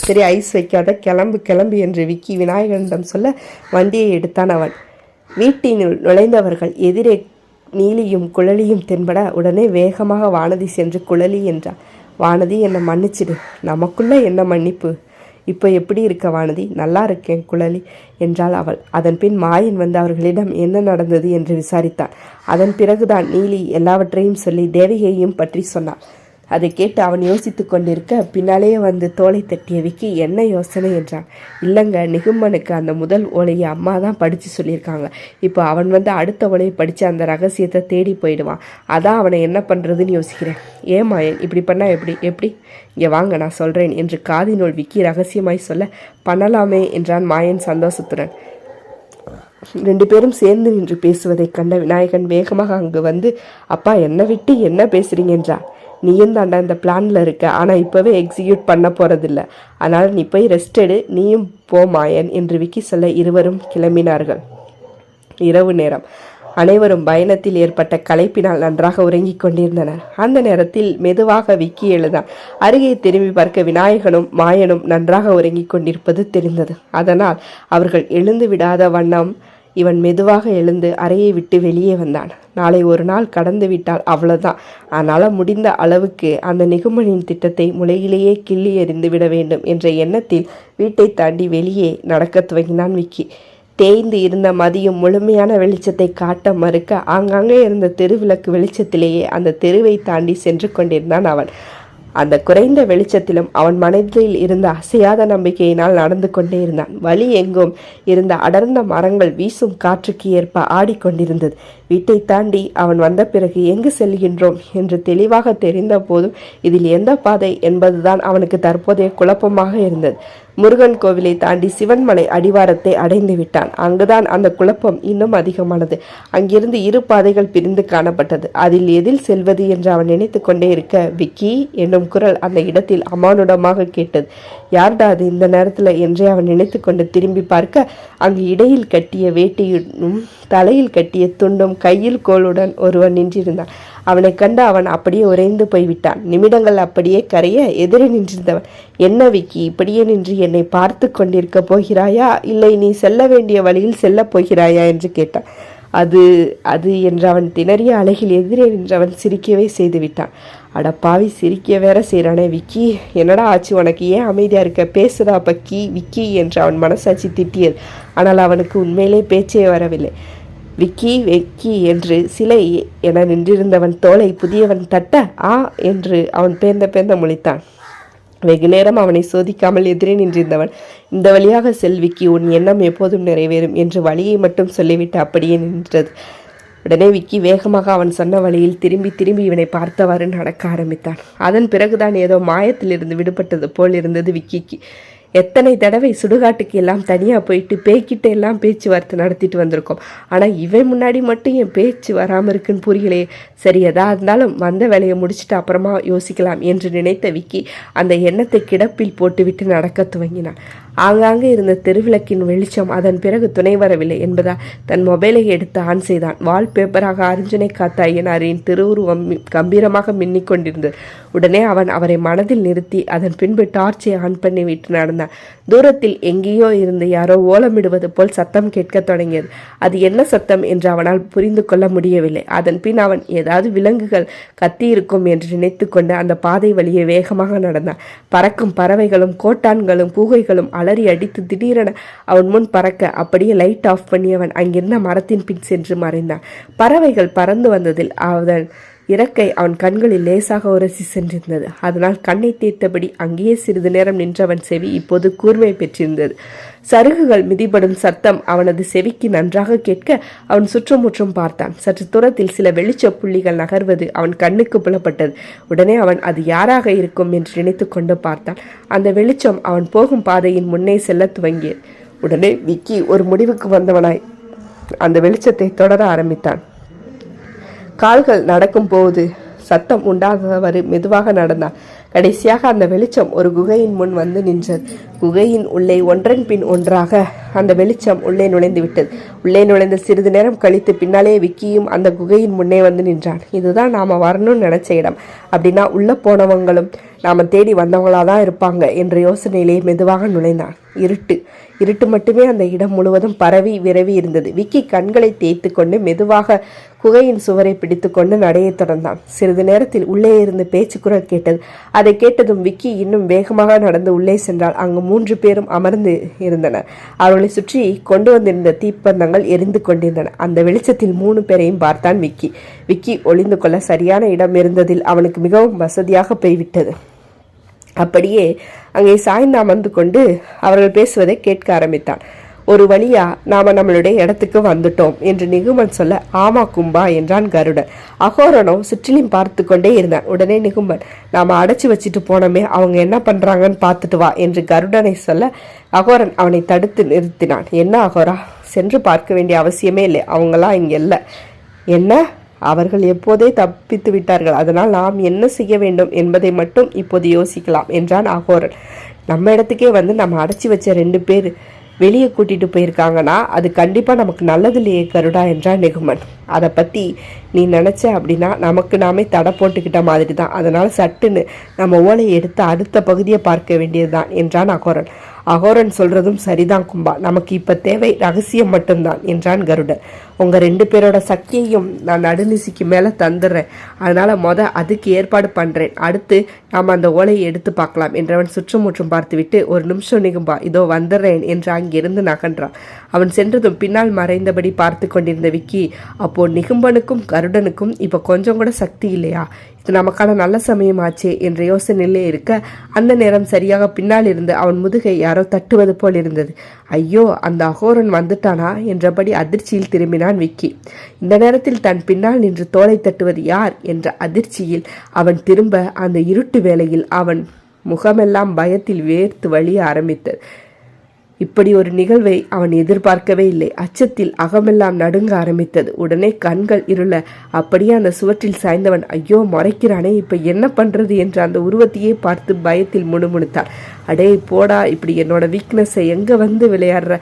சரி ஐஸ் வைக்காத, கிளம்பு என்று விக்கி விநாயகனிடம் சொல்ல வண்டியை எடுத்தான் அவன். வீட்டினுள் நுழைந்தவர்கள் எதிரே நீலியும் குழலியும் தென்பட உடனே வேகமாக வானதி சென்று குழலி என்றார். வானதி, என்னை மன்னிச்சிடு. நமக்குள்ள என்ன மன்னிப்பு? இப்போ எப்படி இருக்க வானதி? நல்லா இருக்கேன் குழலி என்றாள் அவள். அதன் பின் மாயன் வந்து அவர்களிடம் என்ன நடந்தது என்று விசாரித்தான். அதன் பிறகுதான் நீலி எல்லாவற்றையும் சொல்லி தேவிகையையும் பற்றி சொன்னாள். அதை கேட்டு அவன் யோசித்து கொண்டிருக்க பின்னாலேயே வந்து தோலை தட்டிய விக்கி என்ன யோசனை என்றான். இல்லைங்க, நிகும்மனுக்கு அந்த முதல் ஓலையை அம்மா தான் படித்து சொல்லியிருக்காங்க. இப்போ அவன் வந்து அடுத்த ஓலையை படித்து அந்த ரகசியத்தை தேடி போயிடுவான். அதான் அவனை என்ன பண்ணுறதுன்னு யோசிக்கிறேன். ஏமாயன், இப்படி பண்ணால் எப்படி? இங்கே வாங்க, நான் சொல்கிறேன் என்று காதினுள் விக்கி ரகசியமாய் சொல்ல, பண்ணலாமே என்றான் மாயன் சந்தோஷத்துடன். 2 பேரும் சேர்ந்து நின்று பேசுவதை கண்ட விநாயகன் வேகமாக அங்கு வந்து, அப்பா என்னை விட்டு என்ன பேசுகிறீங்க என்றார். நீயும் தாண்டா இந்த பிளானில் இருக்க, ஆனால் இப்போவே எக்ஸிக்யூட் பண்ண போகிறதில்ல. அதனால் நீ போய் ரெஸ்ட் எடு, நீயும் போ மாயன் என்று விக்கி சொல்ல இருவரும் கிளம்பினார்கள். இரவு நேரம். அனைவரும் பயணத்தில் ஏற்பட்ட களைப்பினால் நன்றாக உறங்கிக் கொண்டிருந்தனர். அந்த நேரத்தில் மெதுவாக விக்கி எழுந்தான். அருகே திரும்பி பார்க்க விநாயகனும் மாயனும் நன்றாக உறங்கிக் கொண்டிருப்பது தெரிந்தது. அதனால் அவர்கள் எழுந்து விடாத வண்ணம் இவன் மெதுவாக எழுந்து அறையை விட்டு வெளியே வந்தான். நாளை ஒரு நாள் கடந்து விட்டால் அவ்வளவுதான். அதனால் முடிந்த அளவுக்கு அந்த நிகுமனின் திட்டத்தை முளையிலேயே கிள்ளி எறிந்து விட வேண்டும் என்ற எண்ணத்தில் வீட்டை தாண்டி வெளியே நடக்க துவங்கினான் விக்கி. தேய்ந்து இருந்த மதியம் முழுமையான வெளிச்சத்தை காட்ட மறுக்க ஆங்காங்கே இருந்த தெருவிளக்கு வெளிச்சத்திலேயே அந்த தெருவை தாண்டி சென்று கொண்டிருந்தான் அவன். அந்த குறைந்த வெளிச்சத்திலும் அவன் மனதில் இருந்த அசையாத நம்பிக்கையினால் நடந்து கொண்டே இருந்தான். வழி எங்கும் இருந்த அடர்ந்த மரங்கள் வீசும் காற்றுக்கு ஏற்ப ஆடிக்கொண்டிருந்தது. வீட்டை தாண்டி அவன் வந்த பிறகு எங்கு செல்கின்றோம் என்று தெளிவாக தெரிந்த போதும் இதில் எந்த பாதை என்பதுதான் அவனுக்கு தற்போதைய குழப்பமாக இருந்தது. முருகன் கோவிலை தாண்டி சிவன்மலை அடிவாரத்தை அடைந்து விட்டான். அங்குதான் அந்த குழப்பம் இன்னும் அதிகமானது. அங்கிருந்து இரு பாதைகள் பிரிந்து காணப்பட்டது. அதில் எதில் செல்வது என்று அவன் நினைத்து கொண்டே இருக்க விக்கி என்னும் குரல் அந்த இடத்தில் அமானுடமாக கேட்டது. யார்டா அது இந்த நேரத்தில் என்றே அவன் நினைத்து கொண்டு திரும்பி பார்க்க அங்கு இடையில் கட்டிய வேட்டியும் தலையில் கட்டிய துண்டும் கையில் கோளுடன் ஒருவன் நின்றிருந்தான். அவனை கண்டு அவன் அப்படியே உறைந்து போய்விட்டான். நிமிடங்கள் அப்படியே கரைய எதிரே நின்றிருந்தவன், என்ன விக்கி இப்படியே நின்று என்னை பார்த்து கொண்டிருக்க போகிறாயா, இல்லை நீ செல்ல வேண்டிய வழியில் செல்லப் போகிறாயா என்று கேட்டான். அது அது என்று அவன் திணறிய அழகில் எதிரே நின்றவன் சிரிக்கவே செய்து விட்டான். அடப்பாவி, சிரிக்க வேற செய்கிறானே விக்கி, என்னடா ஆச்சு உனக்கு, ஏன் அமைதியாக இருக்க, பேசுதா பக்கி விக்கி என்று அவன் மனசாட்சி திட்டியது. ஆனால் அவனுக்கு உண்மையிலே பேச்சே வரவில்லை. விக்கி வெக்கி என்று சிலை என நின்றிருந்தவன் தோலை புதியவன் தட்ட ஆ என்று அவன் பேர்ந்த முழித்தான். வெகு நேரம் அவனை சோதிக்காமல் எதிரே நின்றிருந்தவன், இந்த வழியாக செல்விக்கி, உன் எண்ணம் எப்போதும் நிறைவேறும் என்று வழியை மட்டும் சொல்லிவிட்டு அப்படியே நின்றது. உடனே விக்கி வேகமாக அவன் சொன்ன வழியில் திரும்பி இவனை பார்த்தவாறு நடக்க ஆரம்பித்தான். அதன் பிறகுதான் ஏதோ மாயத்திலிருந்து விடுபட்டது போல் இருந்தது விக்கிக்கு. எத்தனை தடவை சுடுகாட்டுக்கு எல்லாம் தனியாக போயிட்டு பேய்கிட்ட எல்லாம் பேச்சுவார்த்தை நடத்திட்டு வந்திருக்கோம். ஆனால் இவன் முன்னாடி மட்டும் என் பேச்சு வராமல் இருக்குன்னு புரியலையே. சரி, எதா இருந்தாலும் வந்த வேலையை முடிச்சுட்டு அப்புறமா யோசிக்கலாம் என்று நினைத்த விக்கி அந்த எண்ணத்தை கிடப்பில் போட்டுவிட்டு நடக்க துவங்கினான். ஆங்காங்கே இருந்த தெருவிளக்கின் வெளிச்சம் அதன் பிறகு துணை வரவில்லை என்பதால் தன் மொபைலை எடுத்து ஆன் செய்தான். வால்பேப்பராக அர்ஜுனை காத்தாயனாரின் திருவுருவம் கம்பீரமாக மின்னிக் கொண்டிருந்தது. உடனே அவன் அவரை மனதில் நிறுத்தி அதன் பின்பு டார்ச்சை ஆன் பண்ணி விட்டு நடந்தான். தூரத்தில் எங்கேயோ இருந்து யாரோ ஓலமிடுவது போல் சத்தம் கேட்க தொடங்கியது. அது என்ன சத்தம் என்று அவனால் புரிந்து கொள்ள முடியவில்லை. அதன் பின் அவன் ஏதாவது விலங்குகள் கத்தியிருக்கும் என்று நினைத்து கொண்டு அந்த பாதை வழியே வேகமாக நடந்தான். பறக்கும் பறவைகளும் கோட்டான்களும் கூகைகளும் அலறி அடித்து திடீரென அவன் முன் பறக்க அப்படியே லைட் ஆஃப் பண்ணி அவன் அங்கிருந்த மரத்தின் பின் சென்று மறைந்தான். பறவைகள் பறந்து வந்ததில் அவன் இறக்கை அவன் கண்களில் லேசாக உரசி சென்றிருந்தது. அதனால் கண்ணை தேய்த்தபடி அங்கேயே சிறிது நேரம் நின்றவன் செவி இப்போது கூர்மை பெற்றிருந்தது. சருகுகள் மிதிபடும் சத்தம் அவனது செவிக்கு நன்றாக கேட்க அவன் சுற்றுமுற்றும் பார்த்தான். சற்று தூரத்தில் சில வெளிச்ச புள்ளிகள் நகர்வது அவன் கண்ணுக்கு புலப்பட்டது. உடனே அவன் அது யாராக இருக்கும் என்று நினைத்து கொண்டு பார்த்தான். அந்த வெளிச்சம் அவன் போகும் பாதையின் முன்னே செல்ல துவங்கியது. உடனே விக்கி ஒரு முடிவுக்கு வந்தவனாய் அந்த வெளிச்சத்தை தொடர ஆரம்பித்தான். கால்கள் நடக்கும் போது சத்தம் உண்டாகவரு மெதுவாக நடந்தான். கடைசியாக அந்த வெளிச்சம் ஒரு குகையின் முன் வந்து நின்றது. குகையின் உள்ளே ஒன்றன் பின் ஒன்றாக அந்த வெளிச்சம் உள்ளே நுழைந்து விட்டது. உள்ளே நுழைந்த சிறிது நேரம் கழித்து பின்னாலே விக்கியும் அந்த குகையின் முன்னே வந்து நின்றான். இதுதான் நாம் வரணும்னு நினச்ச இடம். அப்படின்னா உள்ளே போனவங்களும் நாம் தேடி வந்தவங்களாக தான் இருப்பாங்க என்ற யோசனையிலே மெதுவாக நுழைந்தான். இருட்டு மட்டுமே அந்த இடம் முழுவதும் பரவி விரவி இருந்தது. விக்கி கண்களை தேய்த்து கொண்டு மெதுவாக குகையின் சுவரை பிடித்து கொண்டு நடையை தொடர்ந்தான். சிறிது நேரத்தில் உள்ளே இருந்து பேச்சு குரல் கேட்டது. அதை கேட்டதும் விக்கி இன்னும் வேகமாக நடந்து உள்ளே சென்றால் அங்கு 3 பேரும் அமர்ந்து இருந்தனர். அவர்களை சுற்றி கொண்டு வந்திருந்த தீப்பந்தங்கள் எரிந்து கொண்டிருந்தன. அந்த வெளிச்சத்தில் 3 பேரையும் பார்த்தான் விக்கி. விக்கி ஒளிந்து கொள்ள சரியான இடம் இருந்ததில் அவனுக்கு மிகவும் வசதியாக போய்விட்டது. அப்படியே அங்கே சாய்ந்து அமர்ந்து கொண்டு அவர்கள் பேசுவதை கேட்க ஆரம்பித்தான். ஒரு வழியா நாம நம்மளுடைய இடத்துக்கு வந்துட்டோம் என்று நிகுமன் சொல்ல, ஆமா கும்பா என்றான் கருடன். அகோரனோ சுற்றிலும் பார்த்து கொண்டே இருந்தான். உடனே நிகுமன், நாம அடைச்சி வச்சுட்டு போனோமே, அவங்க என்ன பண்றாங்கன்னு பார்த்துட்டு வா என்று கருடனை சொல்ல, அகோரன் அவனை தடுத்து நிறுத்தினான். என்ன அகோரா, சென்று பார்க்க வேண்டிய அவசியமே இல்லை, அவங்களாம் இங்க இல்லை. என்ன, அவர்கள் எப்போதே தப்பித்து விட்டார்கள். அதனால் நாம் என்ன செய்ய வேண்டும் என்பதை மட்டும் இப்போது யோசிக்கலாம் என்றான் அகோரன். நம்ம இடத்துக்கே வந்து நம்ம அடைச்சி வச்ச 2 பேர் வெளியே கூட்டிட்டு போயிருக்காங்கன்னா அது கண்டிப்பா நமக்கு நல்லது இல்லையே கருடா என்றான் நிகுமன். அதை பற்றி நீ நினச்ச அப்படின்னா நமக்கு நாமே தடை போட்டுக்கிட்ட மாதிரி தான். அதனால் சட்டுன்னு நம்ம ஓலையை எடுத்து அடுத்த பகுதியை பார்க்க வேண்டியது தான் என்றான் அகோரன். அகோரன் சொல்றதும் சரிதான் கும்பா, நமக்கு இப்ப தேவை ரகசியம் மட்டும்தான் என்றான் கருடன். உங்க 2 பேரோட சக்தியையும் நான் நடுநிசிக்கு மேல தந்துடுறேன், அதனால அதுக்கு ஏற்பாடு பண்றேன், அடுத்து நாம் அந்த ஓலையை எடுத்து பார்க்கலாம் என்றவன் சுற்றுமுற்றும் பார்த்துவிட்டு, ஒரு நிமிஷம் நிகும்பா, இதோ வந்துடுறேன் என்று அங்கிருந்து நகன்றான். அவன் சென்றதும் பின்னால் மறைந்தபடி பார்த்து கொண்டிருந்த விக்கி, அப்போ நிகும்பனுக்கும் கருடனுக்கும் இப்ப கொஞ்சம் கூட சக்தி இல்லையா, இது நமக்கான நல்ல சமயமாச்சே என்ற யோசனையிலே இருக்க, அந்த நேரம் சரியாக பின்னால் இருந்து அவன் முதுகை யாரோ தட்டுவது போல் இருந்தது. ஐயோ, அந்த அகோரன் வந்துட்டானா என்றபடி அதிர்ச்சியில் திரும்பினான் விக்கி. இந்த நேரத்தில் தன் பின்னால் நின்று தோலை தட்டுவது யார் என்ற அதிர்ச்சியில் அவன் திரும்ப, அந்த இருட்டு வேளையில் அவன் முகமெல்லாம் பயத்தில் வேர்த்து வழிய ஆரம்பித்தது. இப்படி ஒரு நிகழ்வை அவன் எதிர்பார்க்கவே இல்லை. அச்சத்தில் அகமெல்லாம் நடுங்க ஆரம்பித்தது. உடனே கண்கள் இருள அப்படியே அந்த சுவற்றில் சாய்ந்தவன், ஐயோ முறைக்கிறானே, இப்ப என்ன பண்றது என்று அந்த உருவத்தையே பார்த்து பயத்தில் முணுமுணுத்தான். அடே போடா, இப்படி என்னோட வீக்னஸை எங்க வந்து விளையாடுற,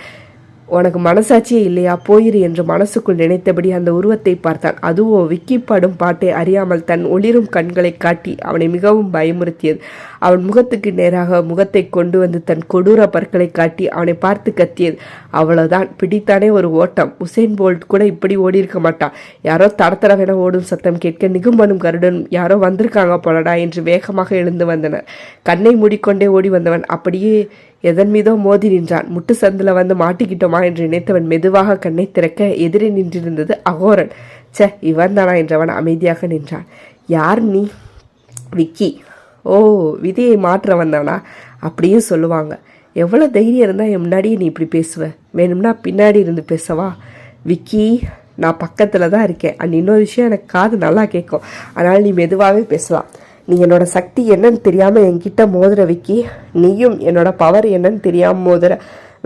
உனக்கு மனசாட்சியே இல்லையா, போயிரு என்று மனசுக்குள் நினைத்தபடி அந்த உருவத்தை பார்த்தான். அதுவோ விக்கி பாடும் பாட்டை அறியாமல் தன் ஒளிரும் கண்களை காட்டி அவனை மிகவும் பயமுறுத்தியது. அவன் முகத்துக்கு நேராக முகத்தை கொண்டு வந்து தன் கொடூர பற்களை காட்டி அவனை பார்த்து கத்தியது. அவ்வளவுதான், பிடித்தானே ஒரு ஓட்டம். உசேன் போல்ட் கூட இப்படி ஓடி இருக்க மாட்டான். யாரோ தடத்தடவென ஓடும் சத்தம் கேட்க நிகும்பனும் கருடனும் யாரோ வந்திருக்காங்க போலடா என்று வேகமாக எழுந்து வந்தனர். கண்ணை மூடிக்கொண்டே ஓடி வந்தவன் அப்படியே எதன் மீதோ மோதி நின்றான். முட்டு சந்தில வந்து மாட்டிக்கிட்டோமா என்று நினைத்தவன் மெதுவாக கண்ணை திறக்க எதிரே நின்றிருந்தது அகோரன். இவன் தானா என்றவன் அமைதியாக நின்றான். யார் நீ? விக்கி. ஓ, விதியை மாற்ற வந்தவனா? அப்படியும் சொல்லுவாங்க. எவ்வளோ தைரியம் இருந்தால் என் முன்னாடியே நீ இப்படி பேசுவ? வேணும்னா பின்னாடி இருந்து பேசவா? விக்கி, நான் பக்கத்தில் தான் இருக்கேன். அண்ட் இன்னொரு விஷயம், எனக்கு காது நல்லா கேட்கும், அதனால் நீ மெதுவாகவே பேசலாம். நீ என்னோட சக்தி என்னன்னு தெரியாமல் என்கிட்ட மோதுற விக்கி, நீயும் என்னோட பவர் என்னன்னு தெரியாமல் மோதுற.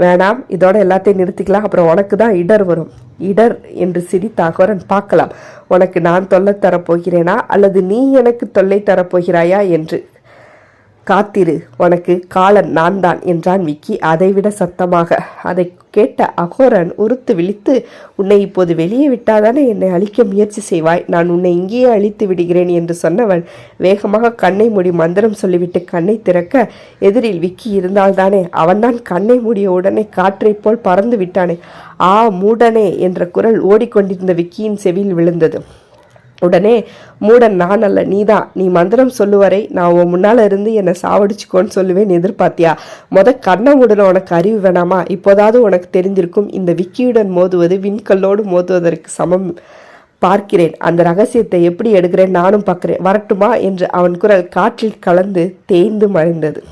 வேணாம், இதோட எல்லாத்தையும் நிறுத்திக்கலாம், அப்புறம் உனக்கு தான் இடர் வரும். இடர் என்று சிரித்த அகோரன், பார்க்கலாம் உனக்கு நான் தொல்லை தரப்போகிறேனா அல்லது நீ எனக்கு தொல்லை தரப்போகிறாயா என்று. காத்திரு, உனக்கு காலன் நான் தான் என்றான் விக்கி அதைவிட சத்தமாக. அதை கேட்ட அகோரன் உறுத்து விழித்து, உன்னை இப்போது வெளியே விட்டாதானே என்னை அழிக்க முயற்சி செய்வாய், நான் உன்னை இங்கேயே அழித்து விடுகிறேன் என்று சொன்னவன் வேகமாக கண்ணை மூடி மந்திரம் சொல்லிவிட்டு கண்ணை திறக்க, எதிரில் விக்கி இருந்தால்தானே. அவன்தான் கண்ணை மூடிய உடனே காற்றை போல் பறந்து விட்டானே. ஆ மூடனே என்ற குரல் ஓடிக்கொண்டிருந்த விக்கியின் செவியில் விழுந்தது. உடனே, மூடன் நான் அல்ல, நீதான். நீ மந்திரம் சொல்லுவரை நான் உன் முன்னால இருந்து என்னை சாவடிச்சுக்கோன்னு சொல்லுவேன் எதிர்பார்த்தியா? கண்ணை மூடன உனக்கு அறிவு வேணாமா? இப்போதாவது உனக்கு தெரிஞ்சிருக்கும், இந்த விக்கியுடன் மோதுவது விண்கல்லோடு மோதுவதற்கு சமம். பார்க்கிறேன், அந்த ரகசியத்தை எப்படி எடுக்கிறேன் நானும் பார்க்கிறேன், வரட்டுமா என்று அவன் குரல் காற்றில் கலந்து தேய்ந்து மறைந்தது.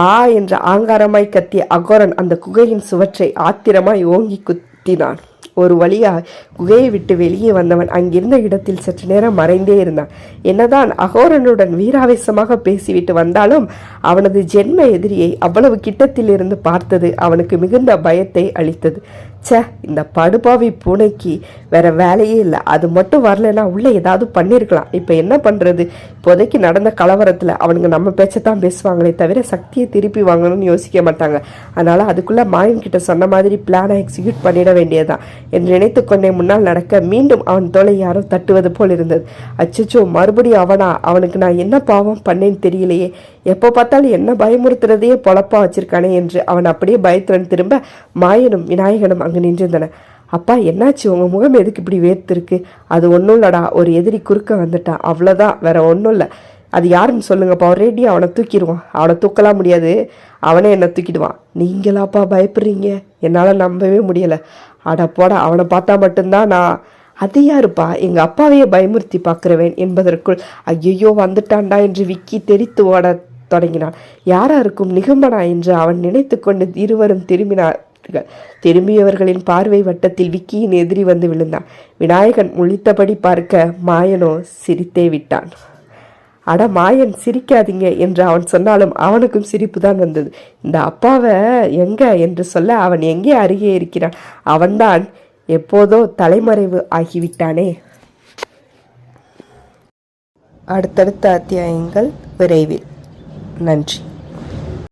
ஆ என்ற ஆங்காரமாய் கத்திய அகோரன் அந்த குகையின் சுவற்றை ஆத்திரமாய் ஓங்கி குத்தினான். ஒரு வழியாக குகையை விட்டு வெளியே வந்தவன் அங்கிருந்த இடத்தில் சற்று நேரம் மறைந்தே இருந்தான். என்னதான் அகோரனுடன் வீராவேசமாக பேசிவிட்டு வந்தாலும் அவனது ஜென்ம எதிரியை அவ்வளவு கிட்டத்தில் இருந்து பார்த்தது அவனுக்கு மிகுந்த பயத்தை அளித்தது. இந்த படுபாவி பூனைக்கு வேற வேலையே இல்லை, அது மட்டும் வரலன்னா உள்ள ஏதாவது பண்ணியிருக்கலாம். இப்போ என்ன பண்றது? இப்போதைக்கு நடந்த கலவரத்தில் அவனுங்க நம்ம பேச்சத்தான் பேசுவாங்களே தவிர சக்தியை திருப்பி வாங்கணும்னு யோசிக்க மாட்டாங்க. அதனால அதுக்குள்ள மாயன் கிட்ட சொன்ன மாதிரி பிளானை எக்ஸிக்யூட் பண்ணிட வேண்டியதான் என்று நினைத்து கொண்டே முன்னால் நடக்க மீண்டும் அவன் தோலை யாரோ தட்டுவது போல் இருந்தது. அச்சச்சோ, மறுபடியும் அவனா? அவனுக்கு நான் என்ன பாவம் பண்ணேன்னு தெரியலையே, எப்போ பார்த்தாலும் என்ன பயமுறுத்துறதையே பொழப்பா வச்சிருக்கானே என்று அவன் அப்படியே பயத்துடன் திரும்ப மாயனும் விநாயகனும் அங்கு நின்றிருந்தன. அப்பா, என்னாச்சு? உங்க முகம் எதுக்கு இப்படி வேர்த்திருக்கு? அது ஒன்றும் இல்லடா, ஒரு எதிரி குறுக்க வந்துட்டான், அவ்வளோதான், வேற ஒன்றும் இல்லை. அது யாருன்னு சொல்லுங்கப்பா, ஒரேடி அவனை தூக்கிடுவான். அவனை தூக்கலாம் முடியாது, அவனே என்னை தூக்கிடுவான். நீங்களாப்பா பயப்படுறீங்க? என்னால் நம்பவே முடியலை. அட போட, அவனை பார்த்தா மட்டும்தான் நான். அது யாருப்பா? எங்கள் அப்பாவையே பயமுறுத்தி பார்க்குறவேன் என்பதற்குள் ஐயோ வந்துட்டான்டா என்று விக்கி தெரித்து ஓட தொடங்கினான். யாரா இருக்கும்? நிகும்பனா என்று அவன் நினைத்து கொண்டு இருவரும் திரும்பினார்கள். திரும்பியவர்களின் பார்வை வட்டத்தில் விக்கியின் எதிரி வந்து விழுந்தான். விநாயகன் முழித்தபடி பார்க்க மாயனோ சிரித்தே விட்டான். அட மாயன், சிரிக்காதீங்க என்று அவன் சொன்னாலும் அவனுக்கும் சிரிப்பு தான் வந்தது. இந்த அப்பாவை எங்க என்று சொல்ல அவன் எங்கே அருகே இருக்கிறான். அவன்தான் எப்போதோ தலைமறைவு ஆகிவிட்டானே. அடுத்தடுத்த அத்தியாயங்கள் விரைவில். நன்றி.